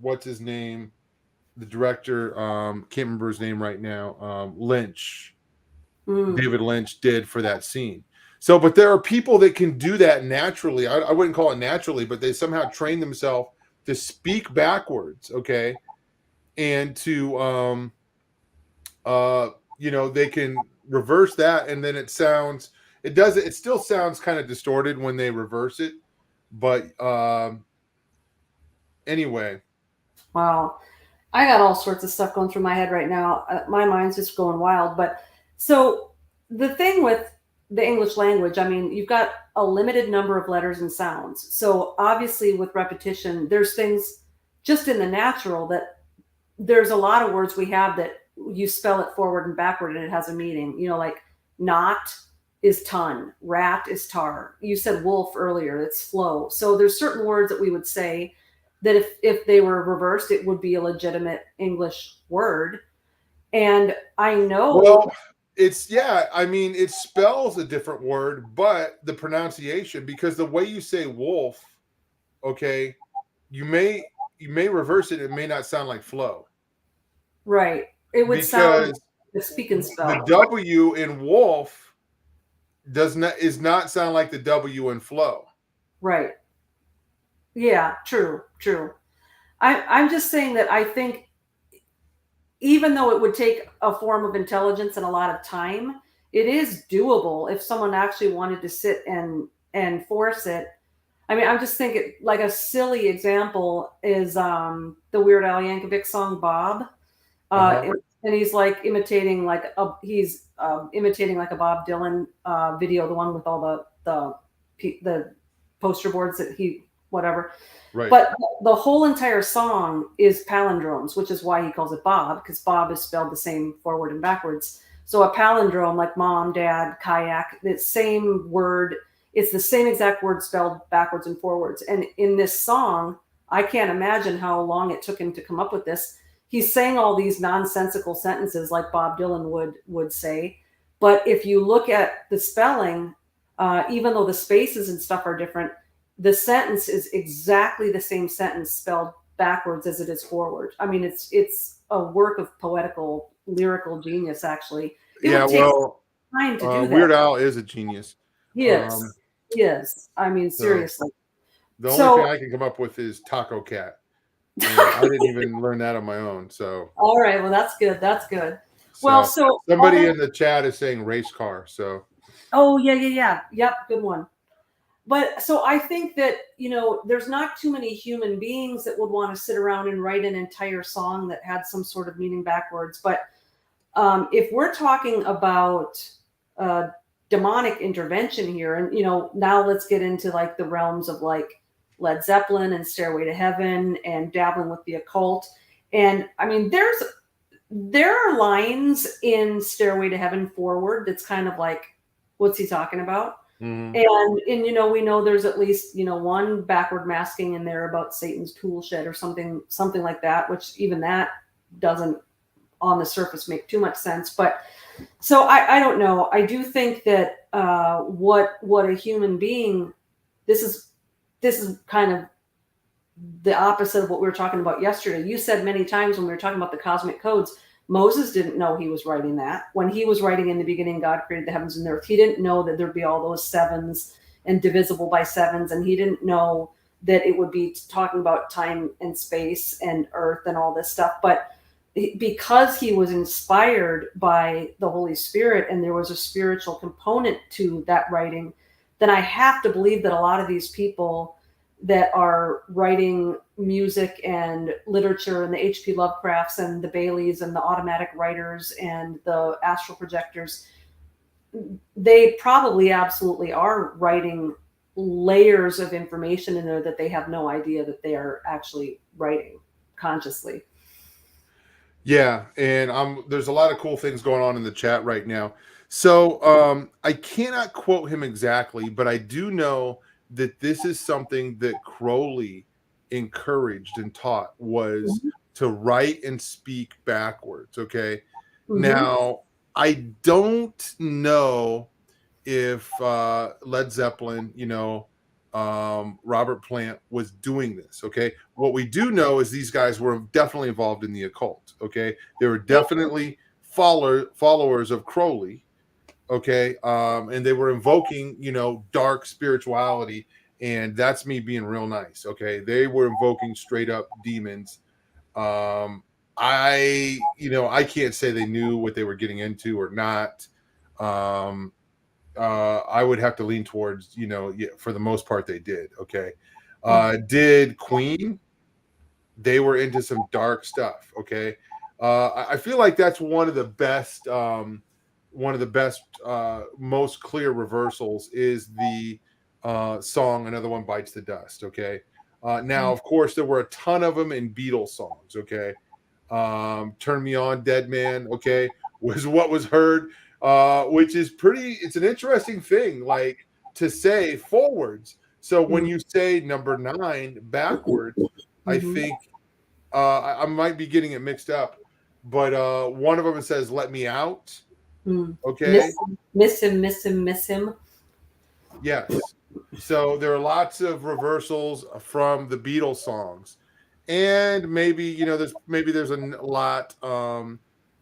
what's his name, the director, can't remember his name right now, Lynch, David Lynch did for that scene. So, but there are people that can do that naturally. I wouldn't call it naturally, but they somehow train themselves to speak backwards, okay, and to they can reverse that, and then it still sounds kind of distorted when they reverse it, but anyway. Wow. I got all sorts of stuff going through my head right now. My mind's just going wild. But so the thing with the English language, I mean, you've got a limited number of letters and sounds. So obviously with repetition, there's things just in the natural that there's a lot of words we have that you spell it forward and backward and it has a meaning, like knot is ton, rat is tar. You said wolf earlier, it's flow. So there's certain words that we would say that if they were reversed, it would be a legitimate English word. And I know. Well, it spells a different word, but the pronunciation, because the way you say wolf, okay, you may reverse it. It may not sound like flow. Right. It would sound like the speak and spell. The W in wolf is not sound like the W in flow. Right. Yeah, true. I'm just saying that I think even though it would take a form of intelligence and a lot of time, it is doable if someone actually wanted to sit and force it. I mean, I'm just thinking, like, a silly example is the Weird Al Yankovic song "Bob," and he's like imitating like a Bob Dylan video, the one with all the poster boards that he whatever. Right. But the whole entire song is palindromes, which is why he calls it Bob, because Bob is spelled the same forward and backwards. So a palindrome, like mom, dad, kayak, the same word. It's the same exact word spelled backwards and forwards. And in this song, I can't imagine how long it took him to come up with this. He's saying all these nonsensical sentences like Bob Dylan would say. But if you look at the spelling, even though the spaces and stuff are different, the sentence is exactly the same sentence spelled backwards as it is forward. I mean, it's a work of poetical, lyrical genius, actually. Time to do that. Weird Al is a genius. Yes. Yes. I mean, seriously. The only thing I can come up with is Taco Cat. Yeah, I didn't even learn that on my own. So, All right. Well, that's good. That's good. Well, so so somebody in the chat is saying race car. So, oh yeah. Yep, good one. But so I think that, there's not too many human beings that would want to sit around and write an entire song that had some sort of meaning backwards. But if we're talking about uh, demonic intervention here, and now let's get into like the realms of like Led Zeppelin and Stairway to Heaven and dabbling with the occult. And I mean, there are lines in Stairway to Heaven forward that's kind of like, what's he talking about? mhm. And we know there's at least one backward masking in there about Satan's tool shed or something like that, which even that doesn't on the surface make too much sense. But so I don't know. I do think that what a human being, this is kind of the opposite of what we were talking about yesterday. You said many times when we were talking about the cosmic codes, Moses didn't know he was writing that. When he was writing in the beginning, God created the heavens and the earth, he didn't know that there'd be all those sevens and divisible by sevens. And he didn't know that it would be talking about time and space and earth and all this stuff. But because he was inspired by the Holy Spirit and there was a spiritual component to that writing, then I have to believe that a lot of these people that are writing music and literature and the H.P. Lovecrafts and the Baileys and the automatic writers and the astral projectors, they probably absolutely are writing layers of information in there that they have no idea that they are actually writing consciously. Yeah, and there's a lot of cool things going on in the chat right now. So I cannot quote him exactly, but I do know that this is something that Crowley encouraged and taught was to write and speak backwards. Okay. Mm-hmm. Now, I don't know if Led Zeppelin, Robert Plant was doing this. Okay. What we do know is these guys were definitely involved in the occult. Okay. They were definitely followers of Crowley. Okay. And they were invoking, dark spirituality. And that's me being real nice. Okay. They were invoking straight up demons. I can't say they knew what they were getting into or not. I would have to lean towards, for the most part, they did. Okay. Did Queen? They were into some dark stuff. Okay. I feel like that's one of the best, most clear reversals is the song Another One Bites the Dust. Okay. Now, of course, there were a ton of them in Beatles songs. Okay. Turn Me On, Dead Man. Okay. Was what was heard. Which is it's an interesting thing, like to say forwards. So when you say number 9 backwards, I think I might be getting it mixed up, but one of them says "Let Me Out." Okay, miss him. yes. So there are lots of reversals from the Beatles songs, and maybe there's a lot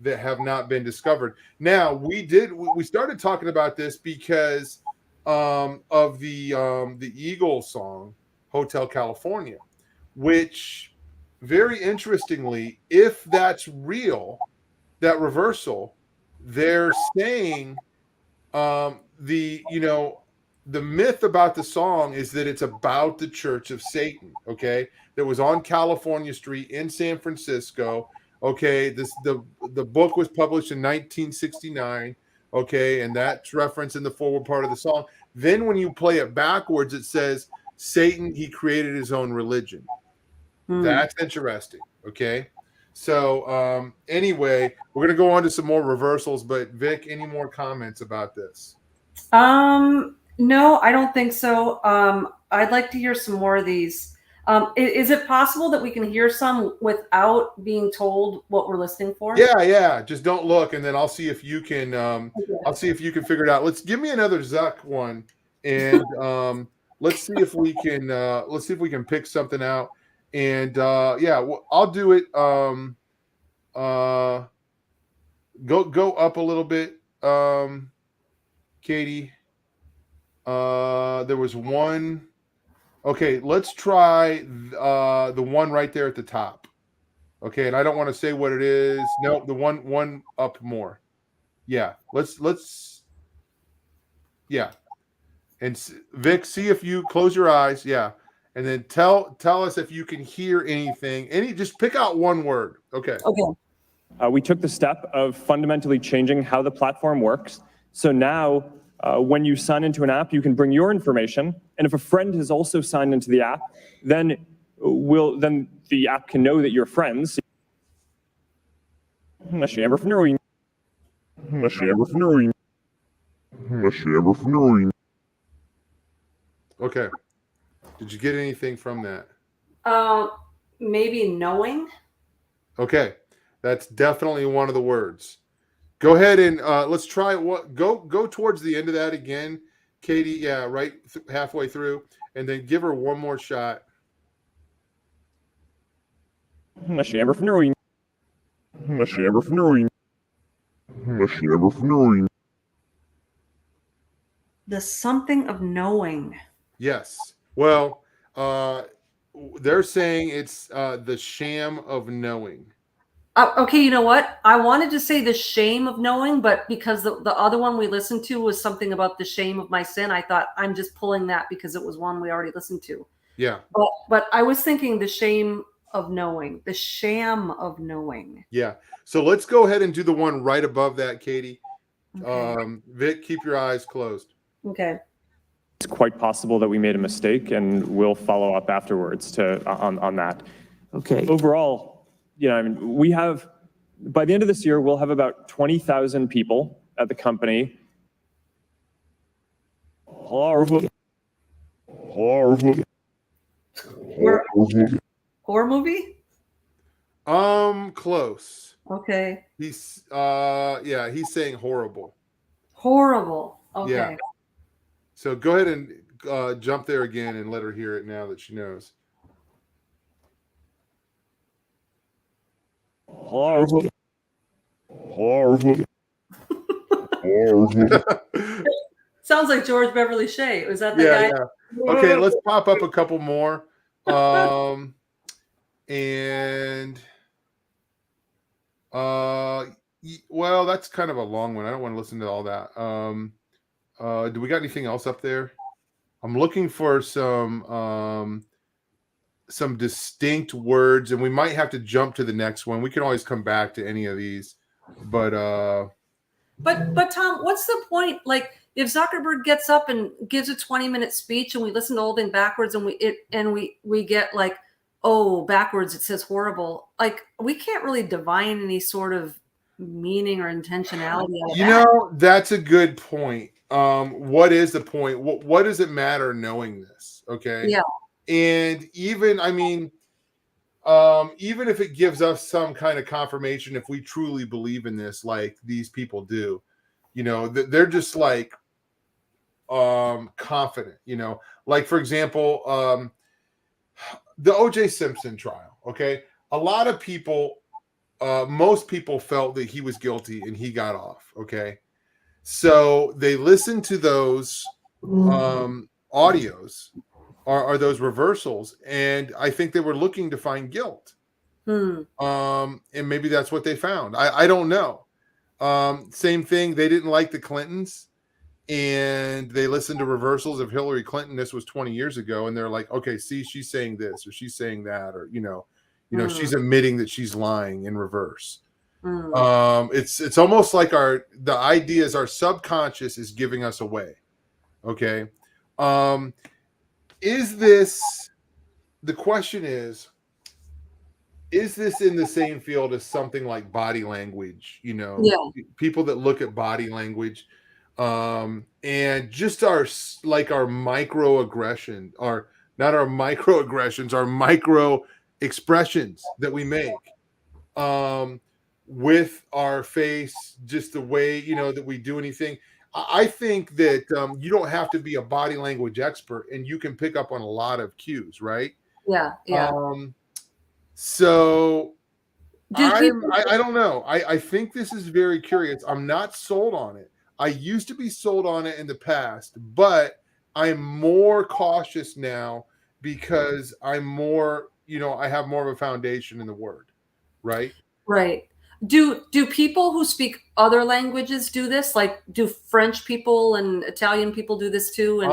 that have not been discovered. Now we started talking about this because of the Eagles song Hotel California, which very interestingly, if that's real, that reversal, they're saying the myth about the song is that it's about the Church of Satan, okay, that was on California Street in San Francisco. Okay, the book was published in 1969. Okay, and that's referenced in the forward part of the song. Then when you play it backwards, it says Satan, he created his own religion. That's interesting. Okay, so anyway, we're gonna go on to some more reversals. But Vic, any more comments about this? No, I don't think so. I'd like to hear some more of these. Is it possible that we can hear some without being told what we're listening for? Yeah. Just don't look, and then I'll see if you can. I'll see if you can figure it out. Let's give me another Zuck one, and let's see if we can. Let's see if we can pick something out. And I'll do it. Go up a little bit, Katie. There was one. Okay, let's try the one right there at the top. Okay, and I don't want to say what it is. No, the one up more. Yeah, let's yeah. And Vic, see if you close your eyes. Yeah, and then tell us if you can hear anything. Just pick out one word. Okay. Okay. We took the step of fundamentally changing how the platform works. So now, when you sign into an app, you can bring your information, and if a friend has also signed into the app, then the app can know that you're friends. Okay. Did you get anything from that? Maybe knowing. Okay, that's definitely one of the words. Go ahead and let's try what. Go towards the end of that again, Katie. Yeah, right halfway through, and then give her one more shot. The something of knowing. Yes. Well, they're saying it's the sham of knowing. Okay, you know what? I wanted to say the shame of knowing, but because the other one we listened to was something about the shame of my sin, I thought I'm just pulling that because it was one we already listened to. Yeah. But I was thinking the shame of knowing, the sham of knowing. Yeah. So let's go ahead and do the one right above that, Katie. Okay. Vic, keep your eyes closed. Okay. It's quite possible that we made a mistake, and we'll follow up afterwards on that. Okay. Overall, we have, by the end of this year, we'll have about 20,000 people at the company. Horror movie? Close. Okay. He's he's saying horrible. Horrible. Okay. Yeah. So go ahead and jump there again and let her hear it now that she knows. Horrible. Sounds like George Beverly Shea. Was that the Yeah, guy? yeah. Okay, let's pop up a couple more. And well, that's kind of a long one. I don't want to listen to all that. Do we got anything else up there? I'm looking for some distinct words, and we might have to jump to the next one. We can always come back to any of these, but Tom, what's the point? Like, if Zuckerberg gets up and gives a 20-minute speech, and we listen to the whole thing backwards, and we get like, oh, backwards it says horrible. Like, we can't really divine any sort of meaning or intentionality. That's a good point. What is the point? What does it matter knowing this? Okay. Yeah. And even if it gives us some kind of confirmation, if we truly believe in this, like these people do, they're just like confident, like, for example, the O.J. Simpson trial. Okay. A lot of people, most people felt that he was guilty and he got off. Okay. So they listened to those audios or those reversals, and I think they were looking to find guilt. And maybe that's what they found. I don't know. Same thing. They didn't like the Clintons, and they listened to reversals of Hillary Clinton. This was 20 years ago, and they're like, okay, see, she's saying this, or she's saying that, or she's admitting that she's lying in reverse. It's almost like the ideas, our subconscious is giving us away. Okay. The question is this in the same field as something like body language? People that look at body language, and just our microaggression, or not our microaggressions, our micro expressions that we make, with our face, just the way, that we do anything. I think that you don't have to be a body language expert, and you can pick up on a lot of cues, right? Yeah. So I don't know. I think this is very curious. I'm not sold on it. I used to be sold on it in the past, but I'm more cautious now because I'm more, I have more of a foundation in the word, right? Right. Do people who speak other languages do this? Like, do French people and Italian people do this too? And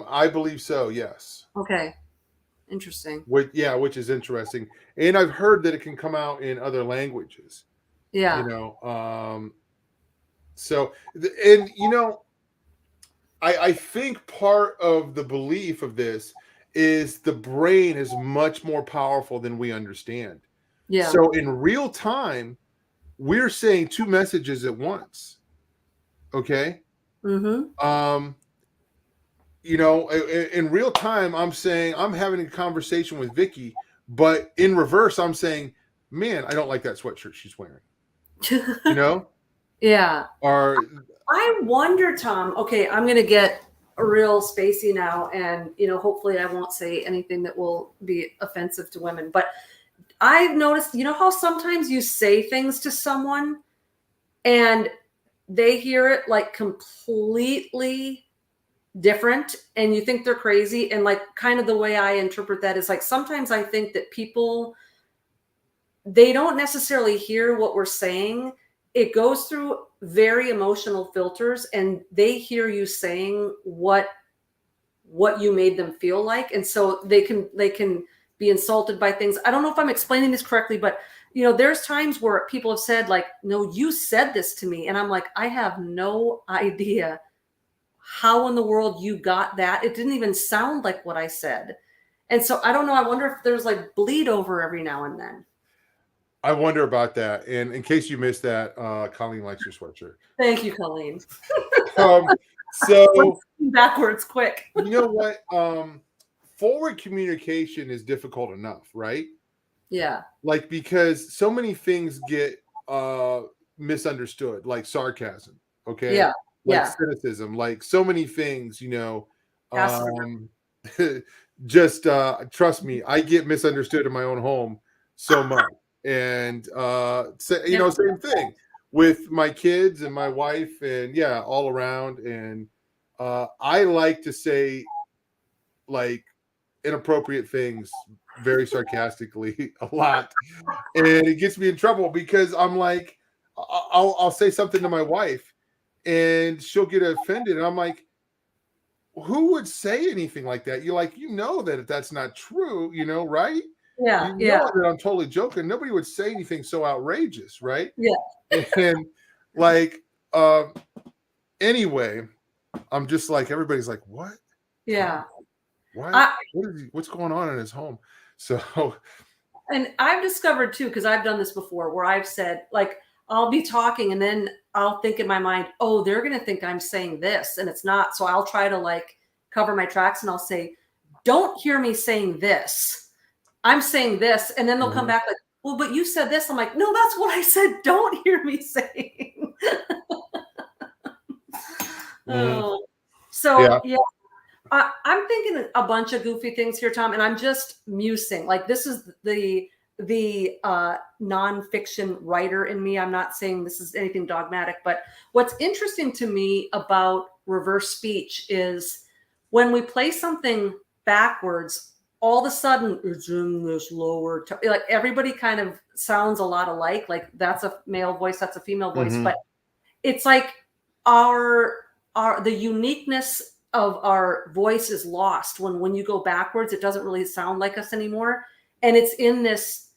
I believe so, yes. okay, interesting. Which is interesting. And I've heard that it can come out in other languages, Yeah. So, and I think part of the belief of this is the brain is much more powerful than we understand. Yeah. So in real time, we're saying two messages at once. Okay. Mm-hmm. In real time, I'm saying I'm having a conversation with Vicky, but in reverse, I'm saying, man, I don't like that sweatshirt she's wearing. Yeah. Or I wonder, Tom, okay, I'm going to get real spacey now, and, hopefully I won't say anything that will be offensive to women, but I've noticed, how sometimes you say things to someone and they hear it like completely different and you think they're crazy. And like kind of the way I interpret that is like, sometimes I think that people, they don't necessarily hear what we're saying. It goes through very emotional filters and they hear you saying what you made them feel like. And so they can be insulted by things. I don't know if I'm explaining this correctly, but there's times where people have said like, no, you said this to me. And I'm like, I have no idea how in the world you got that. It didn't even sound like what I said. And so I don't know. I wonder if there's like bleed over every now and then. I wonder about that. And in case you missed that, Colleen likes your sweatshirt. Thank you, Colleen. So backwards quick. You know what? Forward communication is difficult enough, right? Yeah. Like, because so many things get misunderstood, like sarcasm. Okay. Yeah. Like cynicism, like so many things, just trust me, I get misunderstood in my own home so much. And same thing with my kids and my wife and all around. And I like to say like inappropriate things very sarcastically a lot, and it gets me in trouble because I'm like, I'll say something to my wife and she'll get offended, and I'm like, who would say anything like that? You're like, that that's not true, right? Yeah. That I'm totally joking. Nobody would say anything so outrageous, right? Yeah. And like, anyway, I'm just like, everybody's like, what? Yeah. Why? What's going on in his home? So, and I've discovered too, because I've done this before, where I've said like, I'll be talking and then I'll think in my mind, oh, they're going to think I'm saying this, and it's not. So I'll try to like cover my tracks and I'll say, don't hear me saying this. I'm saying this. And then they'll come back like, well, but you said this. I'm like, no, that's what I said. Don't hear me saying. So I'm thinking a bunch of goofy things here, Tom, and I'm just musing. Like, this is the nonfiction writer in me. I'm not saying this is anything dogmatic, but what's interesting to me about reverse speech is when we play something backwards, all of a sudden it's in this lower tone. Like everybody kind of sounds a lot alike. Like that's a male voice, that's a female voice, but it's like the uniqueness of our voice is lost when you go backwards. It doesn't really sound like us anymore, and it's in this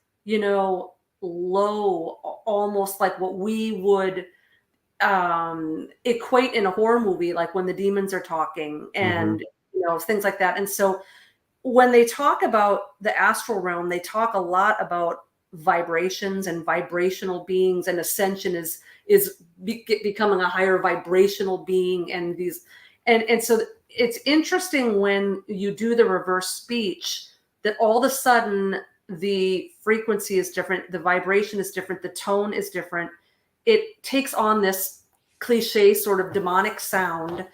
low, almost like what we would equate in a horror movie, like when the demons are talking and things like that. And so when they talk about the astral realm, they talk a lot about vibrations and vibrational beings, and ascension is becoming a higher vibrational being, and these and so it's interesting when you do the reverse speech that all of a sudden the frequency is different, the vibration is different, the tone is different. It takes on this cliche sort of demonic sound,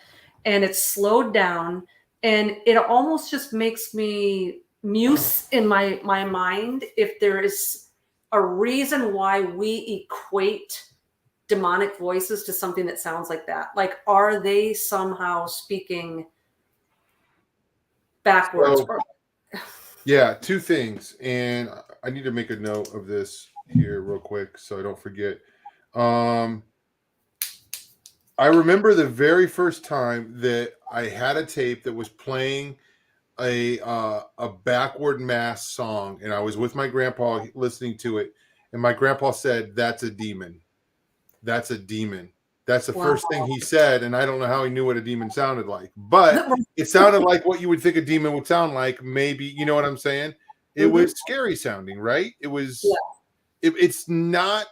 and it's slowed down, and it almost just makes me muse in my mind if there is a reason why we equate demonic voices to something that sounds like that. Like, are they somehow speaking backwards? Yeah, two things, and I need to make a note of this here real quick so I don't forget. Um, I remember the very first time that I had a tape that was playing a backward mass song, and I was with my grandpa listening to it, and my grandpa said, "That's a demon. That's a demon." That's the Wow. first thing he said, and I don't know how he knew what a demon sounded like, but it sounded like what you would think a demon would sound like. Maybe, you know what I'm saying? It Mhm. was scary sounding, right? It was. It's not.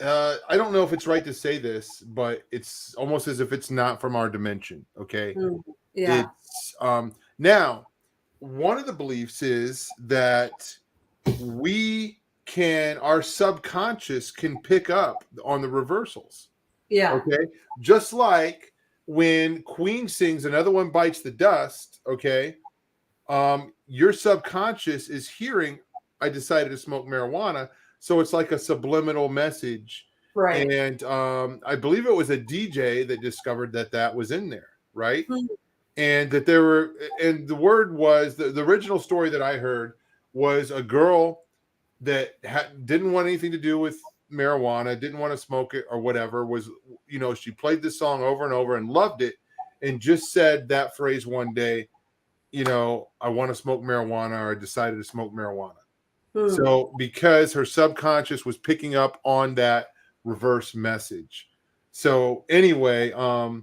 I don't know if it's right to say this, but it's almost as if it's not from our dimension. Okay, Mm. Yeah. it's now one of the beliefs is that our subconscious can pick up on the reversals. Yeah. Okay, just like when Queen sings "Another One Bites the Dust." Okay, your subconscious is hearing, "I decided to smoke marijuana," so it's like a subliminal message. Right. And I believe it was a DJ that discovered that was in there, right? Hmm. And that there were, and the word was the original story that I heard was a girl that didn't want anything to do with marijuana, didn't want to smoke it or whatever. Was, she played this song over and over and loved it, and just said that phrase one day. I want to smoke marijuana, or I decided to smoke marijuana. Hmm. So because her subconscious was picking up on that reverse message. So anyway, I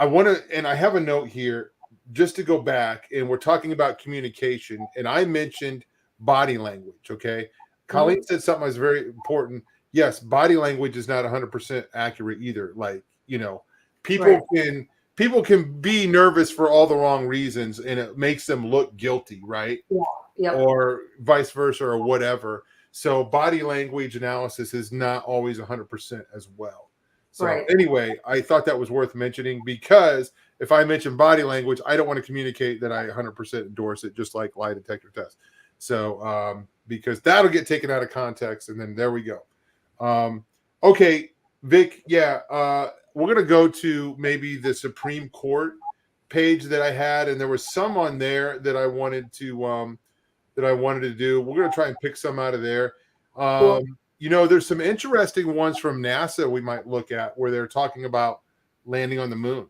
want to, and I have a note here just to go back, and we're talking about communication, and I mentioned body language. Okay, Colleen said something that's very important. Yes, body language is not 100% accurate either. Like, people Right. can be nervous for all the wrong reasons, and it makes them look guilty, right? Yeah. Yep. Or vice versa, or whatever. So body language analysis is not always 100% as well. So Right. anyway, I thought that was worth mentioning, because if I mention body language, I don't want to communicate that I 100% endorse it, just like lie detector test. So because that'll get taken out of context, and then there we go. Okay, Vic, yeah, we're gonna go to maybe the Supreme Court page that I had, and there was some on there that I wanted to do. We're gonna try and pick some out of there. Cool. There's some interesting ones from NASA we might look at, where they're talking about landing on the moon.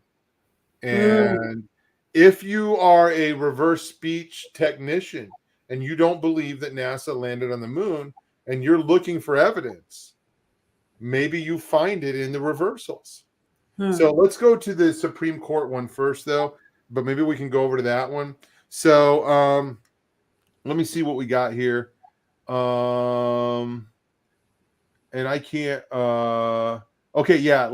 And if you are a reverse speech technician and you don't believe that NASA landed on the moon, and you're looking for evidence, maybe you find it in the reversals. So let's go to the Supreme Court one first, though, but maybe we can go over to that one. So let me see what we got here. And I can't okay, yeah,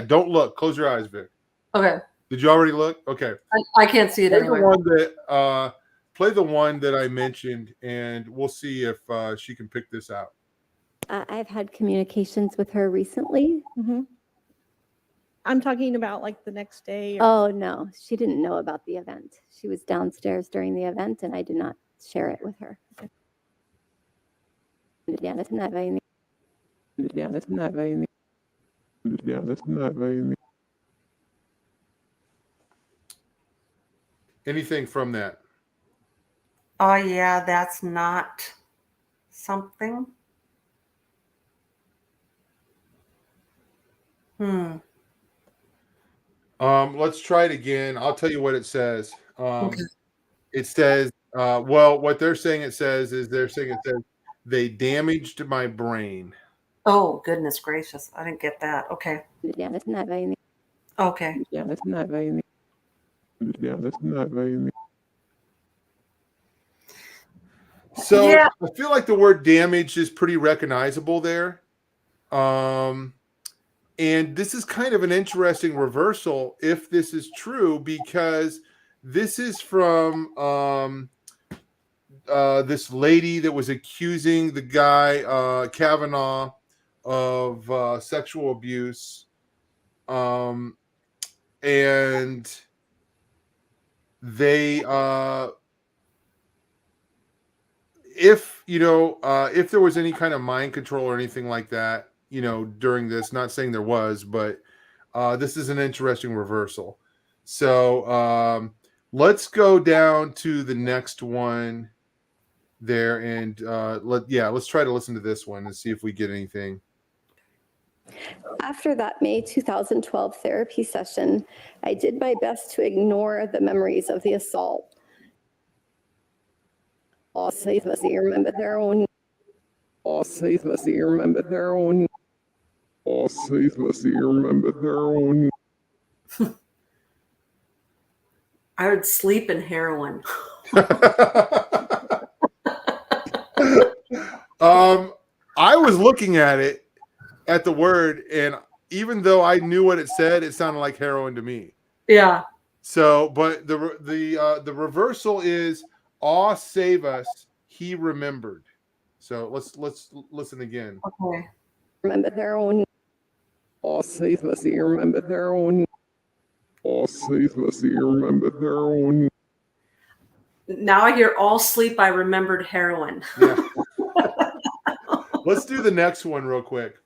don't look. Close your eyes, Vic. Okay. Did you already look? Okay. I can't see it anyway. Play the one that I mentioned, and we'll see if she can pick this out. I've had communications with her recently. I'm talking about like the next day. Oh, no, she didn't know about the event. She was downstairs during the event, and I did not share it with her. Anything from that? Oh, yeah, that's not something. Let's try it again. I'll tell you what it says. Okay. It says, what they're saying it says is they damaged my brain. Oh, goodness gracious. I didn't get that. Okay. Okay. So Yeah. I feel like the word damage is pretty recognizable there. And this is kind of an interesting reversal if this is true, because this is from this lady that was accusing the guy, Kavanaugh, of sexual abuse. And they, if there was any kind of mind control or anything like that, during this, not saying there was, but this is an interesting reversal. So Let's go down to the next one there, and let's try to listen to this one and see if we get anything. After that May 2012 therapy session, I did my best to ignore the memories of the assault. All safe must remember their own. All safe must remember their own. All safe must remember their own. I would sleep in heroin. I was looking at the word, and even though I knew what it said, it sounded like heroin to me. Yeah. So, but the reversal is "Aw, save us, he remembered." So let's listen again. Okay. Remember their own. All safe must remember their own. All safe must remember their own. Now I hear all sleep. I remembered heroin. Yeah. Let's do the next one real quick.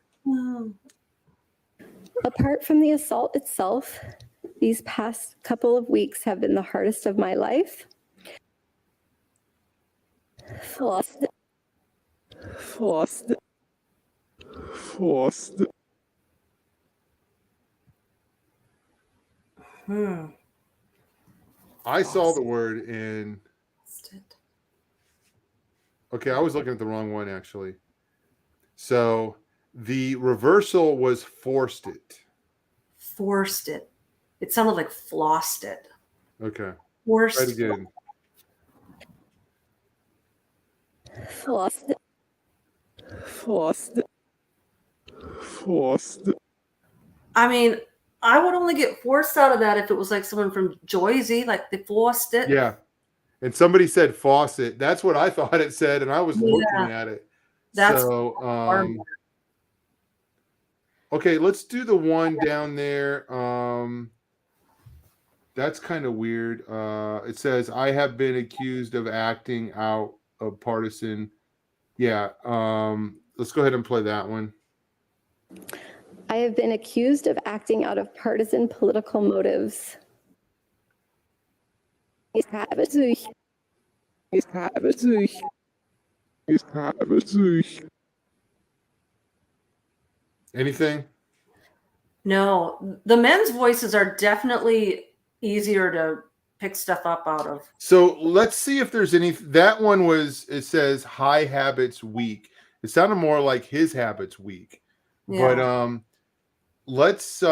Apart from the assault itself, these past couple of weeks have been the hardest of my life. Flossed. I saw the word in. Okay, I was looking at the wrong one actually. So the reversal was forced it. Forced it. It sounded like flossed it. Okay. Forced. Try it again. Flossed. I mean, I would only get forced out of that if it was like someone from Jersey, like they forced it. Yeah. And somebody said faucet. That's what I thought it said, and I was looking at it. That's okay, let's do the one down there. That's kind of weird. It says, I have been accused of acting out of partisan. Yeah. Let's go ahead and play that one. I have been accused of acting out of partisan political motives. Anything? No, the men's voices are definitely easier to pick stuff up out of. So let's see if there's any. That one was, it says high habits weak. It sounded more like his habits weak. Yeah. But let's see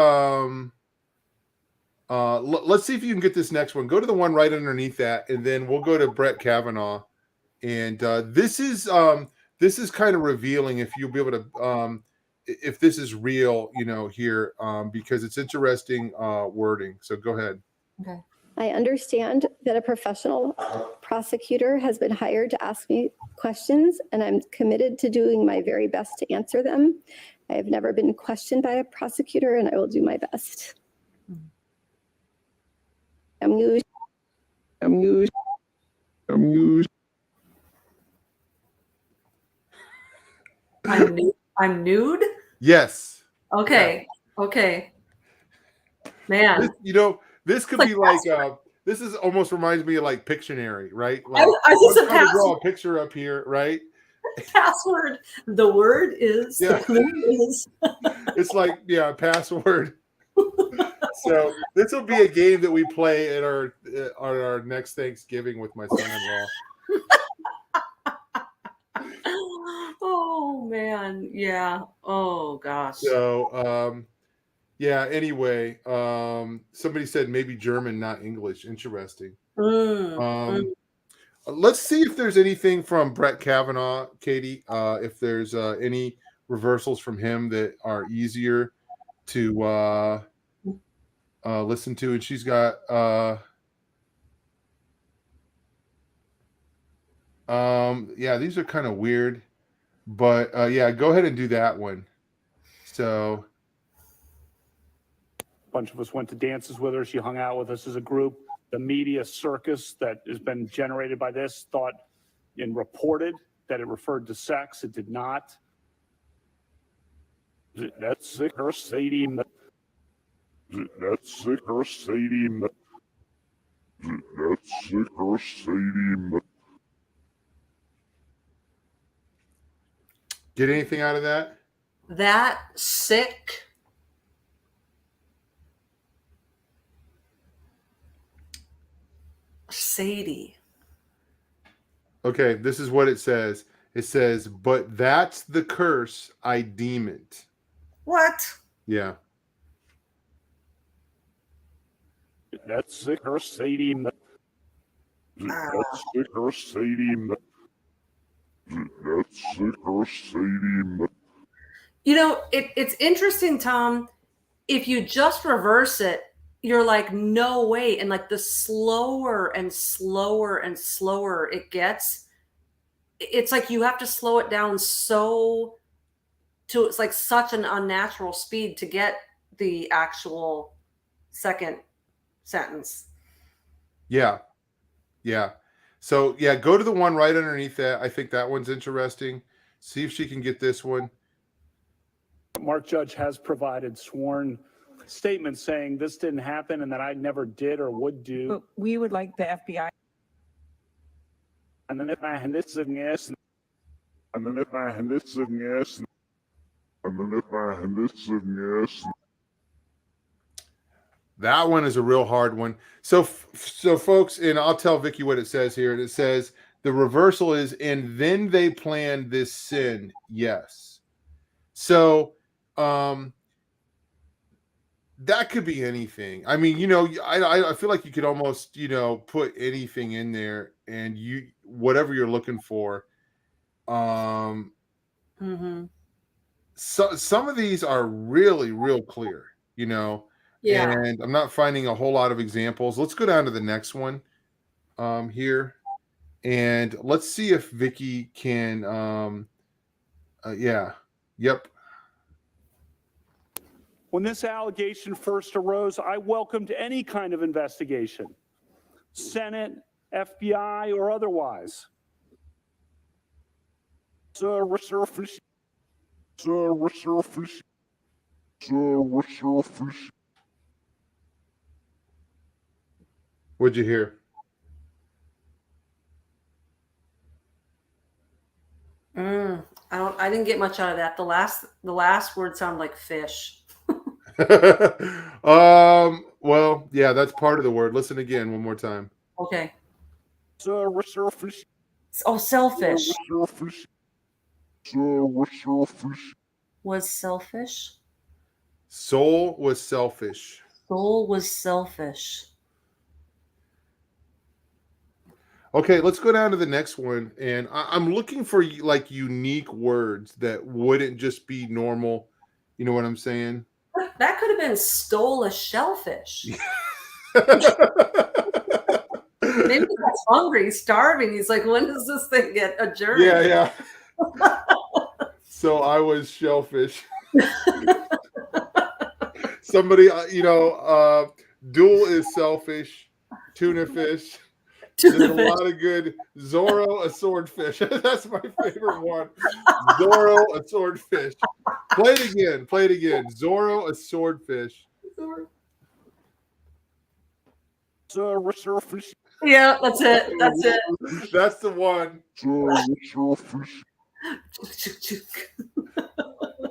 if you can get this next one. Go to the one right underneath that, and then we'll go to Brett Kavanaugh. And this is kind of revealing if you'll be able to if this is real, here, because it's interesting wording. So go ahead. Okay. I understand that a professional prosecutor has been hired to ask me questions, and I'm committed to doing my very best to answer them. I have never been questioned by a prosecutor, and I will do my best. I'm nude. I'm nude? Yes. Okay. Yeah. Okay. Man. This could be like this is almost reminds me of like Pictionary, right? Like, I just I'm trying to draw a picture up here, right? Password. The word is. Yeah. The clue is. It's like, yeah, password. So this will be a game that we play at our next Thanksgiving with my son-in-law. Oh man, yeah. Oh gosh. So yeah, anyway, somebody said maybe German, not English. Interesting. Let's see if there's anything from Brett Kavanaugh, Katie, if there's any reversals from him that are easier to listen to. And she's got yeah, these are kind of weird, but yeah, go ahead and do that one. So a bunch of us went to dances with her. She hung out with us as a group. The media circus that has been generated by this thought and reported that it referred to sex. It did not. That's sick, her Sadie. That's sick, her Sadie. That's sick or Sadie. Get anything out of that? That sick. Sadie. Okay, this is what it says. It says, but that's the curse, I deem it. What? Yeah. That's sick or Sadie. That's sick or Sadie. That's sick or Sadie. You know, it's interesting, Tom. If you just reverse it, you're like, no way. And like the slower and slower and slower it gets, it's like you have to slow it down it's like such an unnatural speed to get the actual second sentence. Yeah. Yeah. So, yeah, go to the one right underneath that. I think that one's interesting. See if she can get this one. Mark Judge has provided sworn statements saying this didn't happen and that I never did or would do. But we would like the FBI. And then if I this is yes, And then if I had this and yes. And then if I had this and yes. That one is a real hard one. So folks, and I'll tell Vicky what it says here. It says the reversal is, and then they planned this sin. Yes. So, that could be anything. I mean, I feel like you could almost, put anything in there, and whatever you're looking for. Mm-hmm. So some of these are really, real clear, Yeah. and I'm not finding a whole lot of examples. Let's go down to the next one, here, and let's see if Vicky can, yeah, yep. when this allegation first arose, I welcomed any kind of investigation, Senate, FBI, or otherwise. Surface. What'd you hear? I didn't get much out of that. The last word sounded like fish. Well, yeah, that's part of the word. Listen again one more time. Okay. Surface. Oh, selfish. Was selfish. Soul was selfish. Soul was selfish. Okay, let's go down to the next one, and I'm looking for like unique words that wouldn't just be normal. You know what I'm saying? That could have been stole a shellfish. Maybe he's hungry, starving. He's like, when does this thing get adjourned? Yeah. So I was shellfish. Somebody, Duel is selfish. Tuna fish. There's a lot of good. Zorro, a swordfish. That's my favorite one. Zorro, a swordfish. Play it again. Zorro, a swordfish. Surface. Yeah, that's it. That's the one.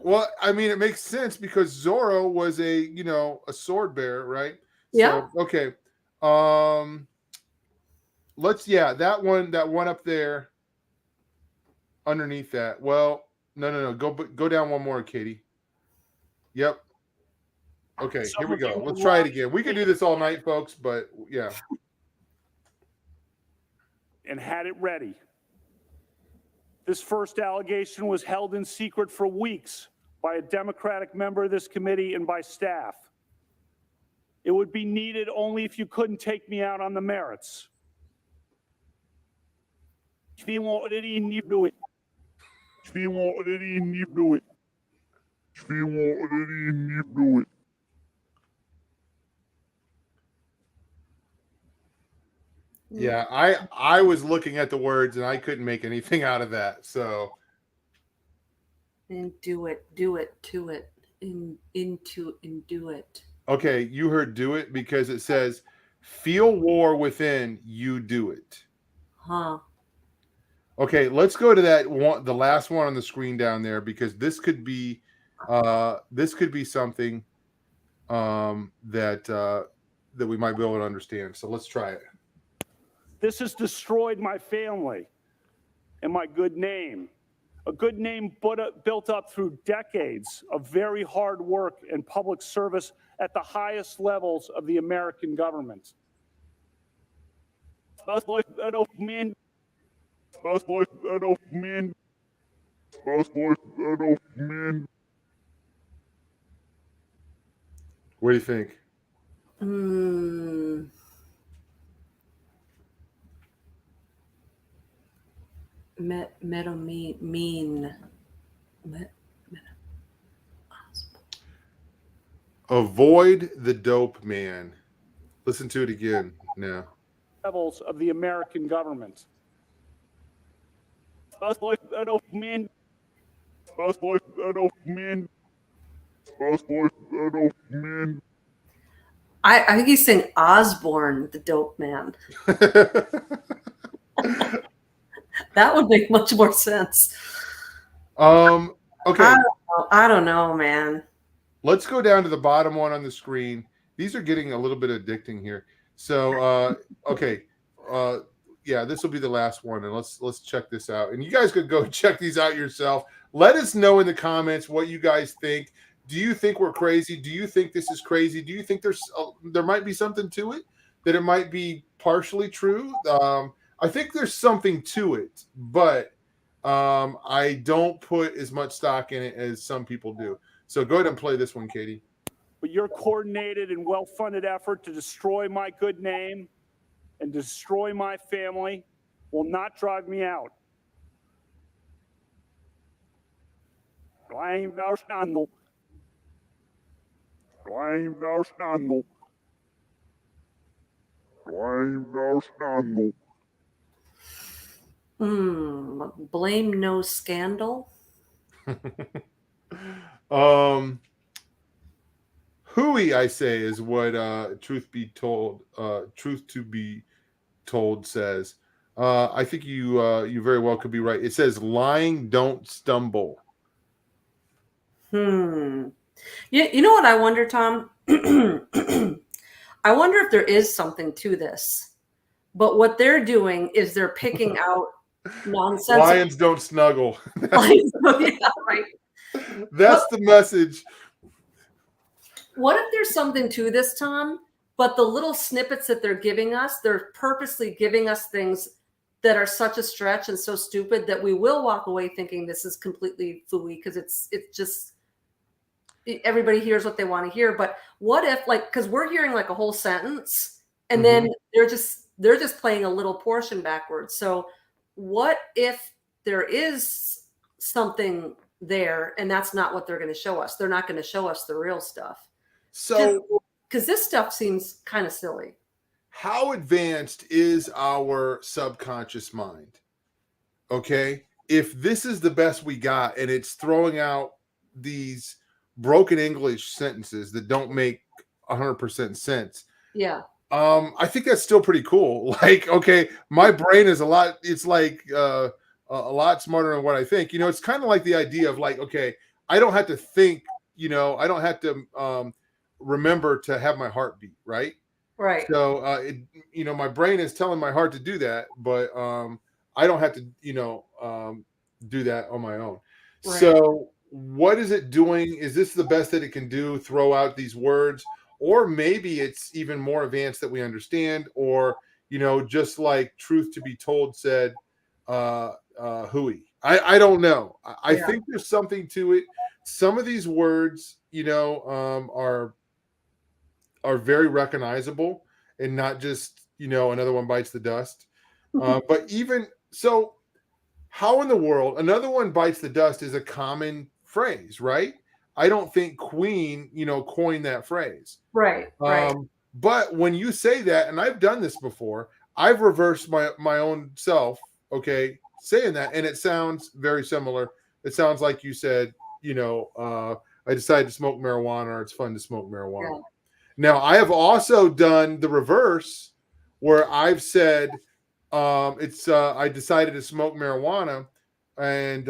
Well, I mean, it makes sense because Zorro was a sword bearer, right? Yeah. So, okay. That one up there underneath that. Well, no. Go down one more, Katie. Yep. Okay, here we go. Let's try it again. We could do this all night, folks, but yeah. And had it ready. This first allegation was held in secret for weeks by a Democratic member of this committee and by staff. It would be needed only if you couldn't take me out on the merits. If you want it in, you do it. If you want it in, you do it. If you want it in, you do it. Yeah, I was looking at the words and I couldn't make anything out of that. So And do it, to it, into, and do it. okay, you heard do it because it says Feel war within, you do it. Huh. Okay, let's go to that one, the last one on the screen down there, because this could be something that we might be able to understand. So let's try it. This has destroyed my family and my good name. A good name built up through decades of very hard work and public service at the highest levels of the American government. What do you think? Avoid the dope man. Listen to it again now. Levels of the American government. I think he's saying Osborne, the dope man. That would make much more sense. Okay. I don't know, man. Let's go down to the bottom one on the screen. These are getting a little bit addicting here. So, okay. Yeah, this will be the last one, and let's check this out. And you guys could go check these out yourself. Let us know in the comments what you guys think. Do you think we're crazy? Do you think this is crazy? Do you think there might be something to it? That it might be partially true? I think there's something to it, but I don't put as much stock in it as some people do. So go ahead and play this one, Katie. But your coordinated and well-funded effort to destroy my good name and destroy my family will not drive me out. Blame no scandal. Hooey, I say, is what truth to be told says. I think you very well could be right. It says lying don't stumble. You know what I wonder, Tom? I wonder if there is something to this. But what they're doing is they're picking out nonsense. Lions don't snuggle. Yeah, right. That's the message. What if there's something to this, Tom? But the little snippets that they're giving us, they're purposely giving us things that are such a stretch and so stupid that we will walk away thinking this is completely phooey because it's just everybody hears what they want to hear. But what if, like, because we're hearing like a whole sentence and then they're just playing a little portion backwards. So what if there is something there and that's not what they're going to show us? They're not going to show us the real stuff. So, because this stuff seems kind of silly. How advanced is our subconscious mind? Okay. If this is the best we got and it's throwing out these broken English sentences that don't make 100% sense. Yeah. I think that's still pretty cool. Like, okay, my brain is a lot smarter than what I think. You know, it's kind of like the idea of like, okay, I don't have to think, you know, I don't have to remember to have my heart beat, right? Right. So, you know, my brain is telling my heart to do that, but I don't have to, you know, do that on my own. Right. So what is it doing? Is this the best that it can do? Throw out these words? Or maybe it's even more advanced that we understand, or, you know, just like truth to be told said, hooey. I don't know. I think there's something to it. Some of these words, you know, are very recognizable and not just, you know, another one bites the dust. But even so, how in the world another one bites the dust is a common phrase, right? I don't think Queen, you know, coined that phrase. Right. Right. But when you say that, and I've done this before, I've reversed my own self, okay, saying that, and it sounds very similar. It sounds like you said, you know, I decided to smoke marijuana, or it's fun to smoke marijuana. Now, I have also done the reverse where I've said I decided to smoke marijuana, and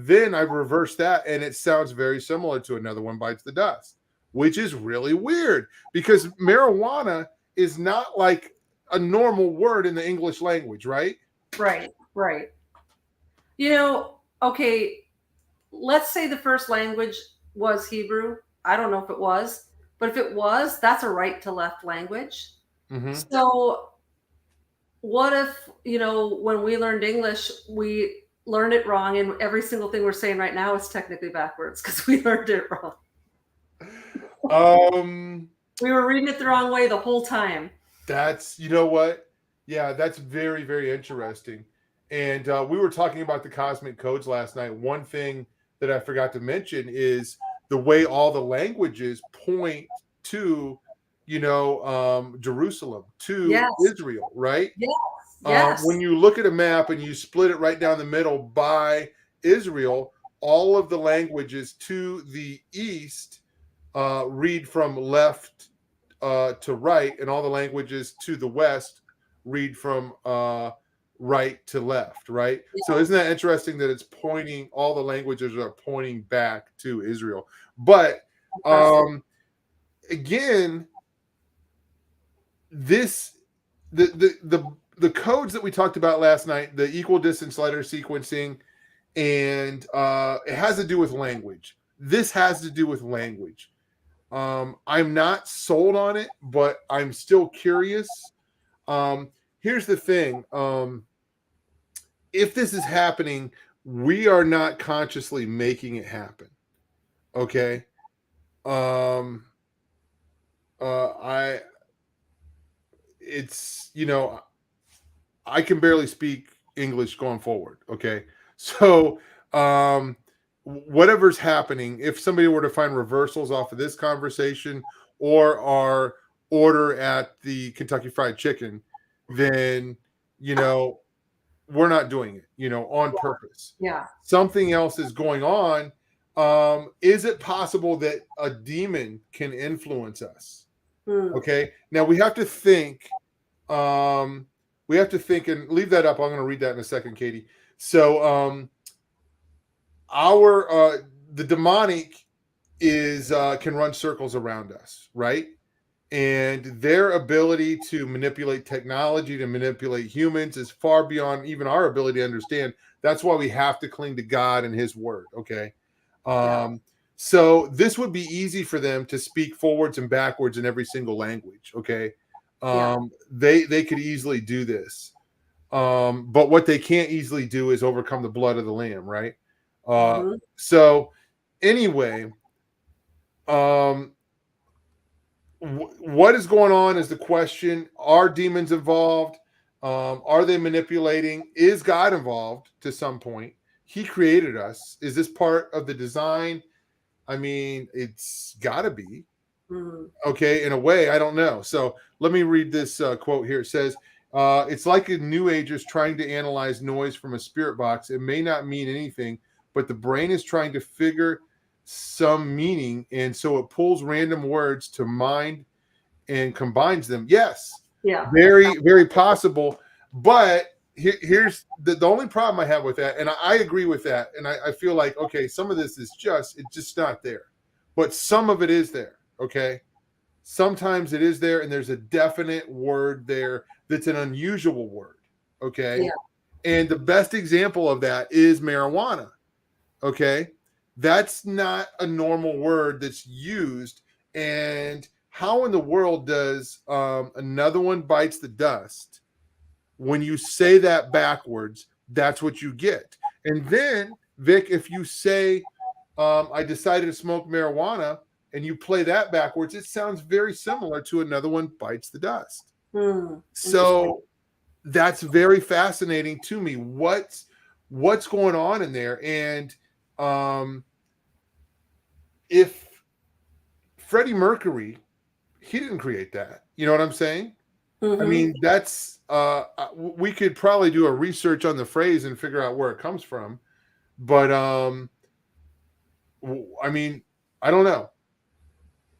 then I've reversed that, and it sounds very similar to Another One Bites the Dust, which is really weird because marijuana is not like a normal word in the English language, right? Right, right. You know, okay, let's say the first language was Hebrew. I don't know if it was, but if it was, that's a right to left language. Mm-hmm. So what if, when we learned English, we learned it wrong, and every single thing we're saying right now is technically backwards because we learned it wrong. We were reading it the wrong way the whole time. That's, you know what? Yeah, that's very, very interesting. And we were talking about the cosmic codes last night. One thing that I forgot to mention is the way all the languages point to, Jerusalem, to Yes. Israel, right? Yes. Yes. When you look at a map and you split it right down the middle by Israel, all of the languages to the east read from left to right, and all the languages to the west read from right to left, right? Yeah. So isn't that interesting that it's pointing, all the languages are pointing back to Israel? But again, the codes that we talked about last night, the equal distance letter sequencing, and it has to do with language. This has to do with language. I'm not sold on it, but I'm still curious. Here's the thing. If this is happening, we are not consciously making it happen. Okay. I can barely speak English going forward. Okay. So, whatever's happening, if somebody were to find reversals off of this conversation or our order at the Kentucky Fried Chicken, then, we're not doing it, on purpose. Yeah. Something else is going on. Is it possible that a demon can influence us? Okay. Now we have to think, and leave that up. I'm going to read that in a second, Katie. So, the demonic is can run circles around us, right? And their ability to manipulate technology, to manipulate humans, is far beyond even our ability to understand. That's why we have to cling to God and His Word. Okay. So this would be easy for them to speak forwards and backwards in every single language. Okay. They could easily do this. But what they can't easily do is overcome the blood of the Lamb, right? So anyway, what is going on is the question. Are demons involved? Are they manipulating? Is God involved to some point? He created us. Is this part of the design? I mean, it's got to be. Okay, in a way, I don't know. So let me read this quote here. It says, it's like a New Agers trying to analyze noise from a spirit box. It may not mean anything, but the brain is trying to figure some meaning, and so it pulls random words to mind and combines them. Yes. Yeah. Very, very possible. But here's the only problem I have with that, and I agree with that, and I feel like, okay, some of this is it's just not there. But some of it is there, okay? Sometimes it is there, and there's a definite word there that's an unusual word, okay? Yeah. And the best example of that is marijuana, okay? That's not a normal word that's used. And how in the world does Another One Bites the Dust, when you say that backwards, that's what you get. And then, Vic, if you say, I decided to smoke marijuana, and you play that backwards, it sounds very similar to Another One Bites the Dust. So that's very fascinating to me. What's going on in there? And if Freddie Mercury, he didn't create that. You know what I'm saying? I mean, that's we could probably do a research on the phrase and figure out where it comes from. But I mean, I don't know.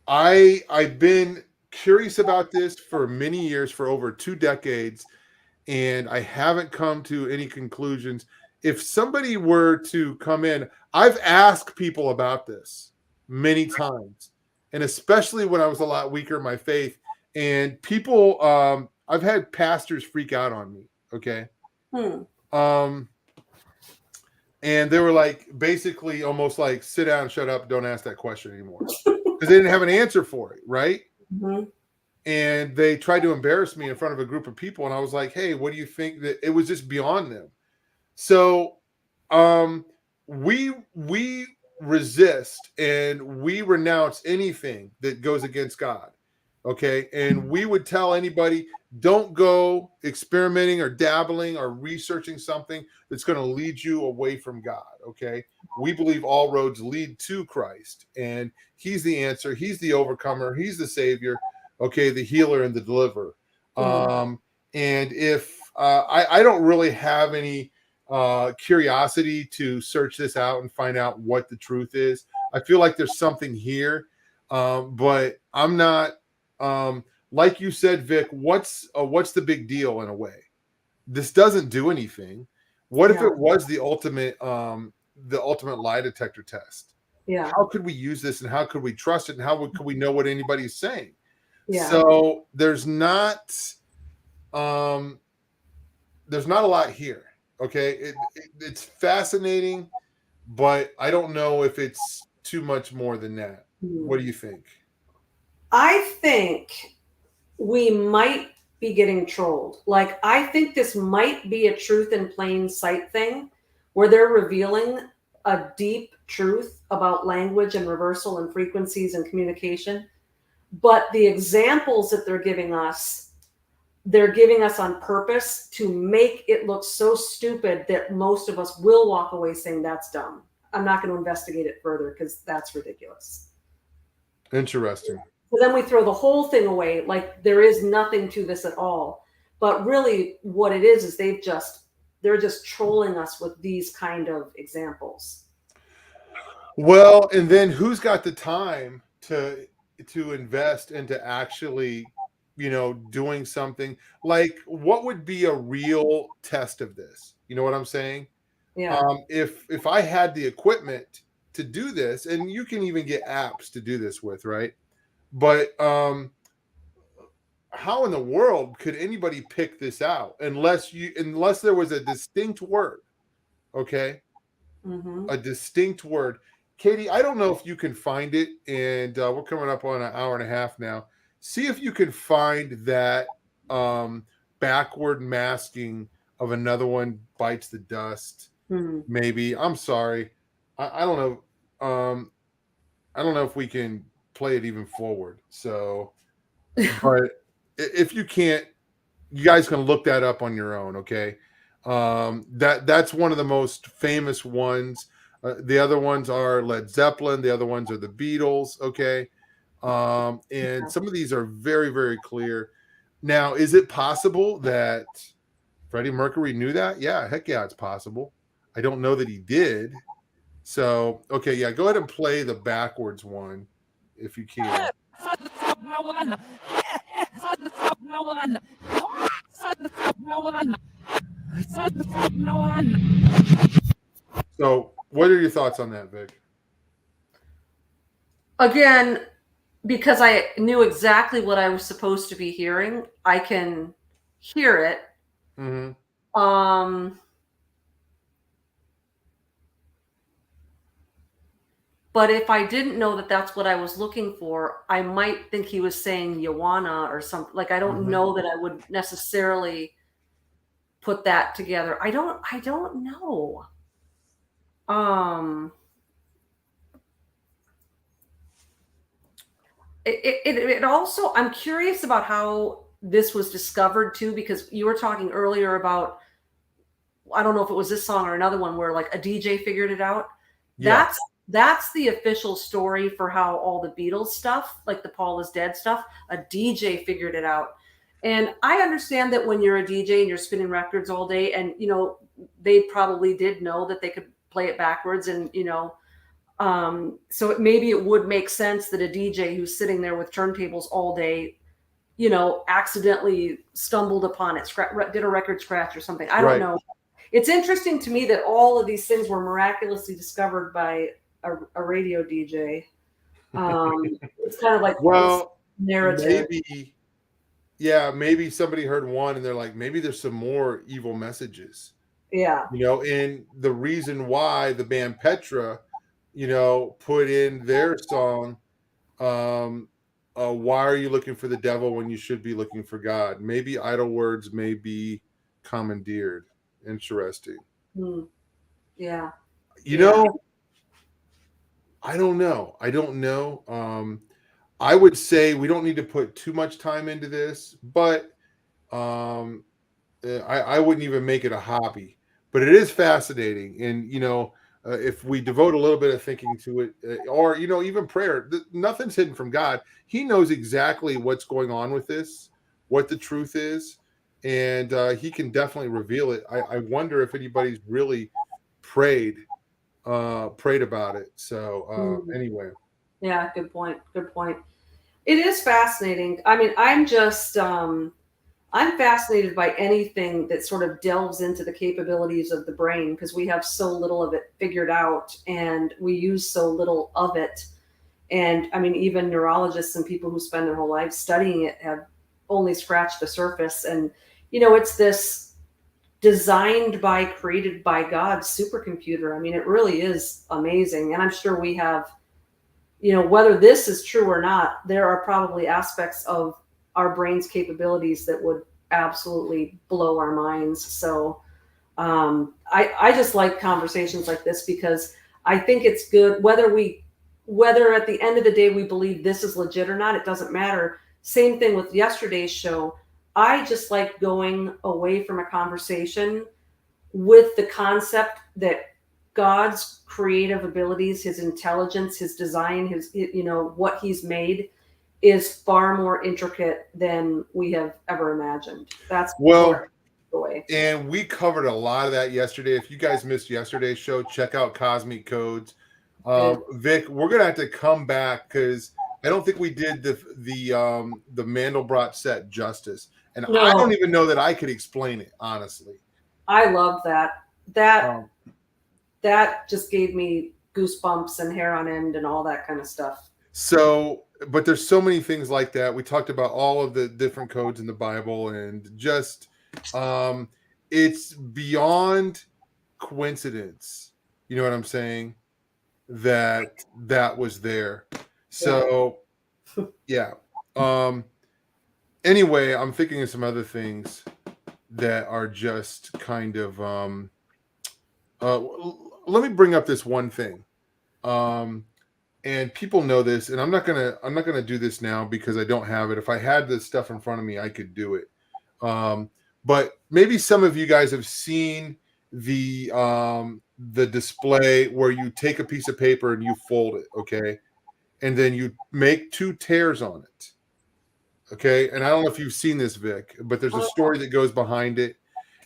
I've been curious about this for many years, for over 2 decades, and I haven't come to any conclusions. If somebody were to come in, I've asked people about this many times, and especially when I was a lot weaker in my faith, and people, I've had pastors freak out on me, okay? And they were like, basically almost like, sit down, shut up, don't ask that question anymore. Because they didn't have an answer for it, right? And they tried to embarrass me in front of a group of people. And I was like, hey, what do you think? That it was just beyond them. So we resist and we renounce anything that goes against God. Okay. And we would tell anybody, don't go experimenting or dabbling or researching something that's going to lead you away from God. Okay. We believe all roads lead to Christ, and he's the answer. He's the overcomer. He's the savior. Okay. The healer and the deliverer. And if I don't really have any curiosity to search this out and find out what the truth is. I feel like there's something here. But I'm not, like you said, Vic, what's the big deal in a way? This doesn't do anything. What if it was the ultimate lie detector test? Yeah. How could we use this, and how could we trust it, and how could we know what anybody's saying? Yeah. So there's not a lot here. Okay. It's fascinating, but I don't know if it's too much more than that. What do you think? I think we might be getting trolled. Like, I think this might be a truth in plain sight thing where they're revealing a deep truth about language and reversal and frequencies and communication. But the examples that they're giving us on purpose to make it look so stupid that most of us will walk away saying that's dumb. I'm not going to investigate it further because that's ridiculous. Interesting. So then we throw the whole thing away, like there is nothing to this at all. But really what it is they're just trolling us with these kind of examples. Well, and then who's got the time to invest into actually, doing something? Like, what would be a real test of this? You know what I'm saying? Yeah. If I had the equipment to do this, and you can even get apps to do this with, right? But how in the world could anybody pick this out unless there was a distinct word? Okay. A distinct word. Katie, I don't know if you can find it, and we're coming up on an hour and a half now. See if you can find that backward masking of Another One Bites the Dust. Maybe. I'm sorry. I don't know. I don't know if we can play it even forward. So, but if you can't, you guys can look that up on your own. Okay. That's one of the most famous ones. The other ones are Led Zeppelin. The other ones are the Beatles. Okay. And some of these are very, very clear. Now, is it possible that Freddie Mercury knew that? Yeah, heck yeah, it's possible. I don't know that he did. So, okay, yeah, go ahead and play the backwards one if you can. So, what are your thoughts on that, Vic? Again, because I knew exactly what I was supposed to be hearing, I can hear it. But if I didn't know that that's what I was looking for, I might think he was saying Yawana or something. Like, I don't know that I would necessarily put that together. I don't know. It also, I'm curious about how this was discovered too, because you were talking earlier about, I don't know if it was this song or another one where like a DJ figured it out. Yeah. That's the official story for how all the Beatles stuff, like the Paul is Dead stuff, a DJ figured it out. And I understand that when you're a DJ and you're spinning records all day, and, they probably did know that they could play it backwards, and, so maybe it would make sense that a DJ who's sitting there with turntables all day accidentally stumbled upon it, did a record scratch or something. I don't Right. know. It's interesting to me that all of these things were miraculously discovered by a radio DJ. It's kind of like this Well, narrative. maybe somebody heard one and they're like, maybe there's some more evil messages. Yeah. And the reason why the band Petra, put in their song, why are you looking for the devil when you should be looking for God? Maybe idle words may be commandeered. Interesting. Yeah. I don't know. I would say we don't need to put too much time into this, but I wouldn't even make it a hobby. But it is fascinating, and if we devote a little bit of thinking to it, or even prayer, nothing's hidden from God. He knows exactly what's going on with this, what the truth is, and he can definitely reveal it. I wonder if anybody's really prayed about it. So anyway. Yeah, good point. It is fascinating. I mean, I'm fascinated by anything that sort of delves into the capabilities of the brain, because we have so little of it figured out and we use so little of it. And I mean, even neurologists and people who spend their whole lives studying it have only scratched the surface. And, it's this designed by, created by God supercomputer. I mean, it really is amazing. And I'm sure we have, whether this is true or not, there are probably aspects of our brain's capabilities that would absolutely blow our minds. So I just like conversations like this, because I think it's good, whether at the end of the day we believe this is legit or not, it doesn't matter. Same thing with yesterday's show. I just like going away from a conversation with the concept that God's creative abilities, his intelligence, his design, his, what he's made is far more intricate than we have ever imagined. That's the way. And we covered a lot of that yesterday. If you guys missed yesterday's show, check out Cosmic Codes. Vic, we're gonna have to come back, because I don't think we did the Mandelbrot set justice, and No. I don't even know that I could explain it, honestly. I love that. That just gave me goosebumps and hair on end and all that kind of stuff. So, but there's so many things like that. We talked about all of the different codes in the Bible, and just it's beyond coincidence. You know what I'm saying? That was there. So yeah. Anyway, I'm thinking of some other things that are just kind of let me bring up this one thing. And people know this, and I'm not gonna do this now because I don't have it. If I had this stuff in front of me, I could do it. But maybe some of you guys have seen the display where you take a piece of paper and you fold it, okay, and then you make two tears on it, okay. And I don't know if you've seen this, Vic, but there's a story that goes behind it,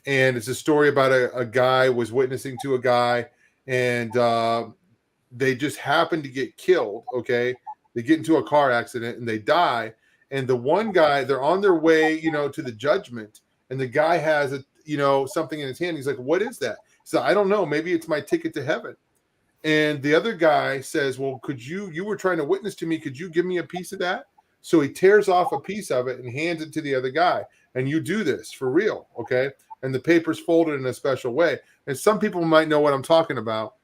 and it's a story about a guy was witnessing to a guy, and they just happen to get killed, okay? They get into a car accident and they die. And the one guy, they're on their way, to the judgment. And the guy has something in his hand. He's like, what is that? So I don't know. Maybe it's my ticket to heaven. And the other guy says, well, you were trying to witness to me. Could you give me a piece of that? So he tears off a piece of it and hands it to the other guy. And you do this for real, okay? And the paper's folded in a special way. And some people might know what I'm talking about.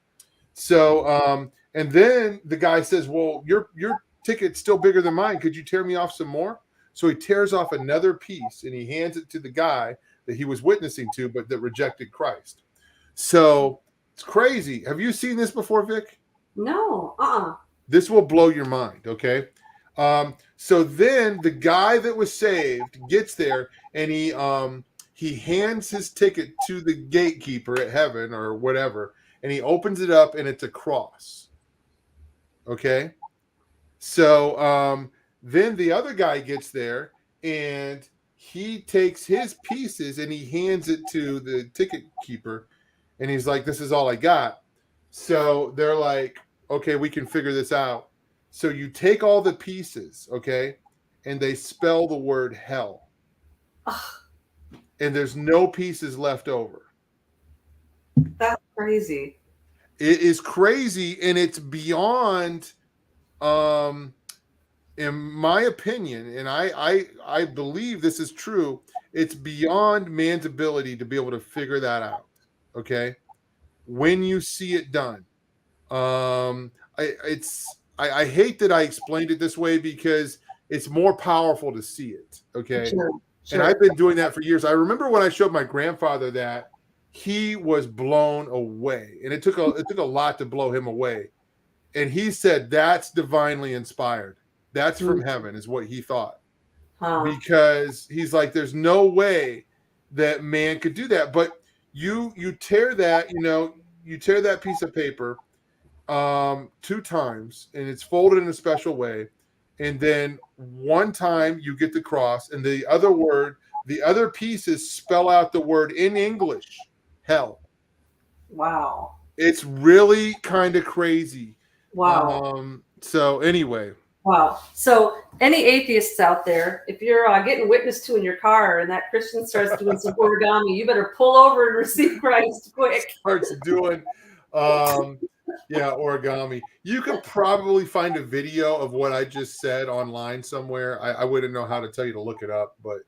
So, and then the guy says, well, your ticket's still bigger than mine. Could you tear me off some more? So he tears off another piece and he hands it to the guy that he was witnessing to, but that rejected Christ. So it's crazy. Have you seen this before, Vic? No. This will blow your mind. Okay. So then the guy that was saved gets there and he hands his ticket to the gatekeeper at heaven or whatever. And he opens it up and it's a cross. Okay. So then the other guy gets there and he takes his pieces and he hands it to the ticket keeper. And he's like, this is all I got. So they're like, okay, we can figure this out. So you take all the pieces, okay, and they spell the word hell, Ugh, and there's no pieces left over. that's crazy. It is crazy, and it's beyond, in my opinion, and I believe this is true. It's beyond man's ability to be able to figure that out. Okay, when you see it done, I hate that I explained it this way because it's more powerful to see it. Okay, Sure, and sure. I've been doing that for years. I remember when I showed my grandfather that, he was blown away, and it took a lot to blow him away. And he said that's divinely inspired. That's from heaven, is what he thought, Huh. because he's like, there's no way that man could do that. But you tear that, you tear that piece of paper 2 times, and it's folded in a special way, and then one time you get the cross, and the other pieces spell out the word in English, hell. Wow. It's really kind of crazy. Wow. So anyway, Wow. So, any atheists out there, if you're getting witnessed to in your car and that Christian starts doing some origami, you better pull over and receive Christ quick. starts doing origami. You could probably find a video of what I just said online somewhere. I wouldn't know how to tell you to look it up, but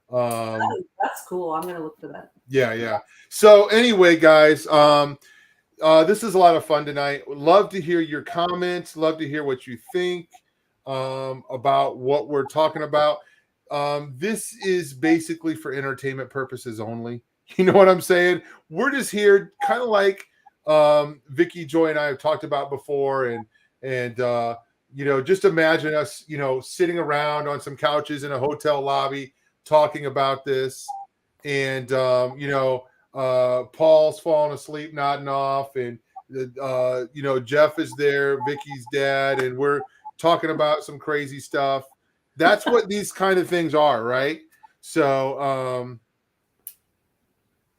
That's cool. I'm gonna look for that. yeah. So anyway, guys, this is a lot of fun tonight. Love to hear your comments. Love to hear what you think about what we're talking about. This is basically for entertainment purposes only. You know what I'm saying? We're just here, kind of like Vicky, Joy, and I have talked about before, and just imagine us, sitting around on some couches in a hotel lobby talking about this, and Paul's falling asleep, nodding off, and Jeff is there, Vicky's dad, and we're talking about some crazy stuff. That's what these kind of things are, right? So,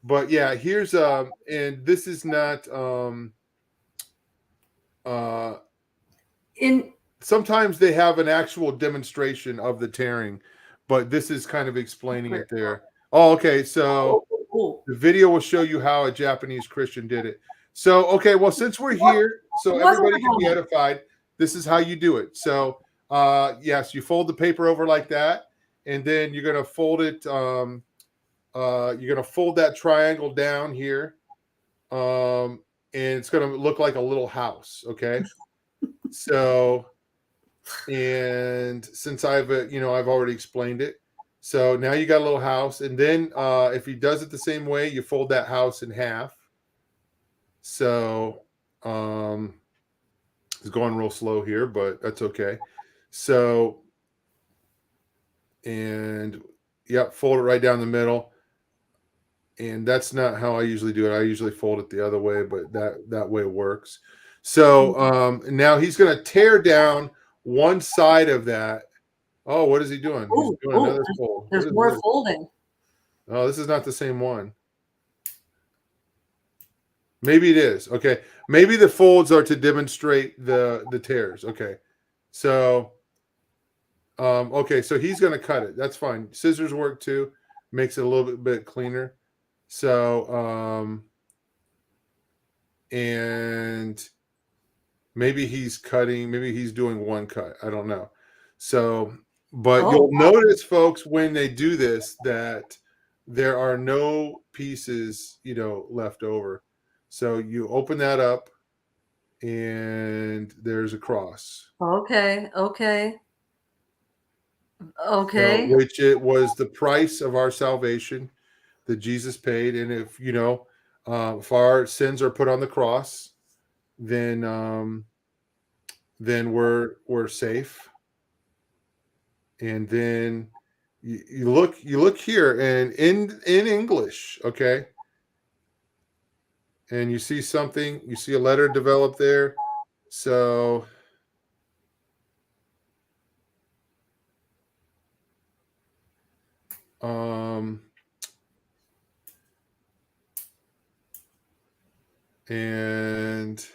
but yeah, here's and this is not In sometimes they have an actual demonstration of the tearing, but this is kind of explaining it there. Oh, okay, so cool. the video will show you how a Japanese Christian did it. So, okay, well, since we're here, so everybody can be edified, this is how you do it. So, yes, you fold the paper over like that, and then you're going to fold it, you're going to fold that triangle down here, and it's going to look like a little house, okay? So, and since I've already explained it, so now you got a little house, and then if he does it the same way, you fold that house in half. So it's going real slow here, but that's okay. So, and yep, fold it right down the middle. And that's not how I usually do it. I usually fold it the other way, but that way works. So now he's going to tear down one side of that. Oh, what is he doing? He's doing another fold. There's more folding. Oh, this is not the same one. Maybe it is. Okay. Maybe the folds are to demonstrate the tears. Okay. So okay, so he's going to cut it. That's fine. Scissors work too. Makes it a little bit cleaner. So and maybe he's cutting, maybe he's doing one cut. I don't know. So, but you'll notice, folks, when they do this, that there are no pieces, left over. So you open that up, and there's a cross. Okay. Which it was the price of our salvation that Jesus paid. And if our sins are put on the cross, then we're safe. And then you look here, and in English, okay, and you see something, you see a letter develop there. So and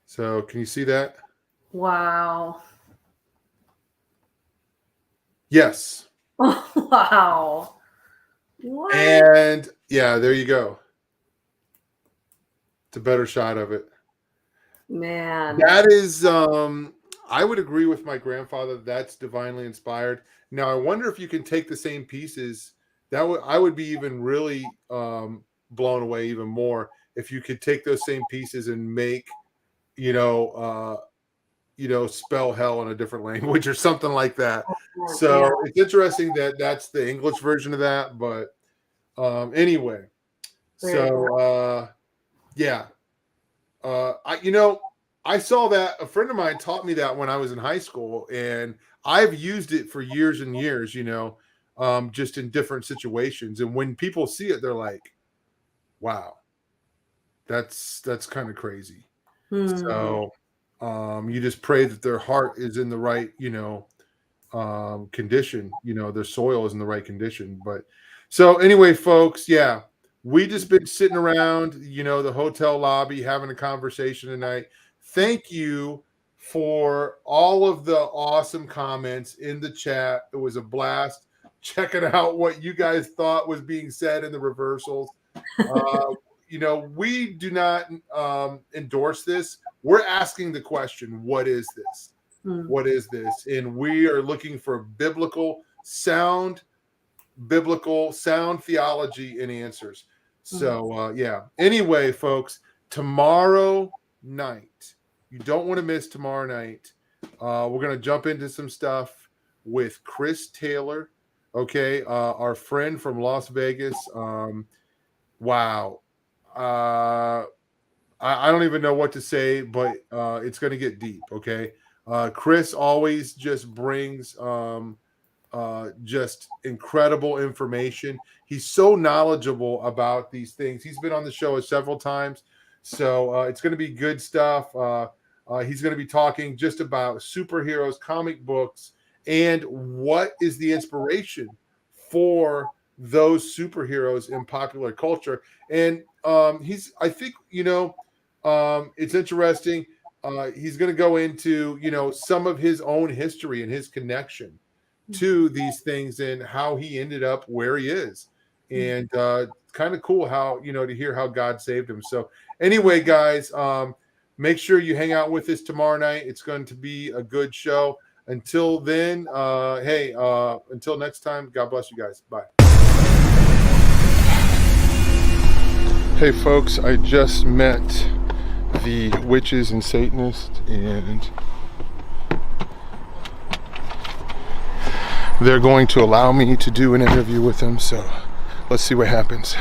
so can you see that? Wow. Yes. Wow. What? And yeah, there you go. It's a better shot of it. Man. That is, I would agree with my grandfather. That's divinely inspired. Now, I wonder if you can take the same pieces. I would be even really blown away even more if you could take those same pieces and make, spell hell in a different language or something like that. So it's interesting that that's the English version of that. But anyway, so yeah. I saw that a friend of mine taught me that when I was in high school, and I've used it for years and years, just in different situations. And when people see it, they're like, wow, that's kind of crazy. So you just pray that their heart is in the right, condition, their soil is in the right condition. But so anyway, folks, yeah, we just been sitting around, the hotel lobby having a conversation tonight. Thank you for all of the awesome comments in the chat. It was a blast checking out what you guys thought was being said in the reversals. We do not endorse this. We're asking the question, what is this? What is this? And we are looking for sound theology and answers. So, yeah. Anyway, folks, tomorrow night, you don't want to miss tomorrow night. We're going to jump into some stuff with Chris Taylor, okay, our friend from Las Vegas. Wow. I don't even know what to say, but it's going to get deep, okay? Chris always just brings just incredible information. He's so knowledgeable about these things. He's been on the show several times, so it's going to be good stuff. He's going to be talking just about superheroes, comic books, and what is the inspiration for those superheroes in popular culture. And I think, it's interesting. He's going to go into, some of his own history and his connection to these things and how he ended up where he is. And kind of cool how, to hear how God saved him. So anyway, guys, make sure you hang out with us tomorrow night. It's going to be a good show. Until then, until next time, God bless you guys. Bye. Hey folks, I just met the witches and Satanists, and they're going to allow me to do an interview with them, so let's see what happens.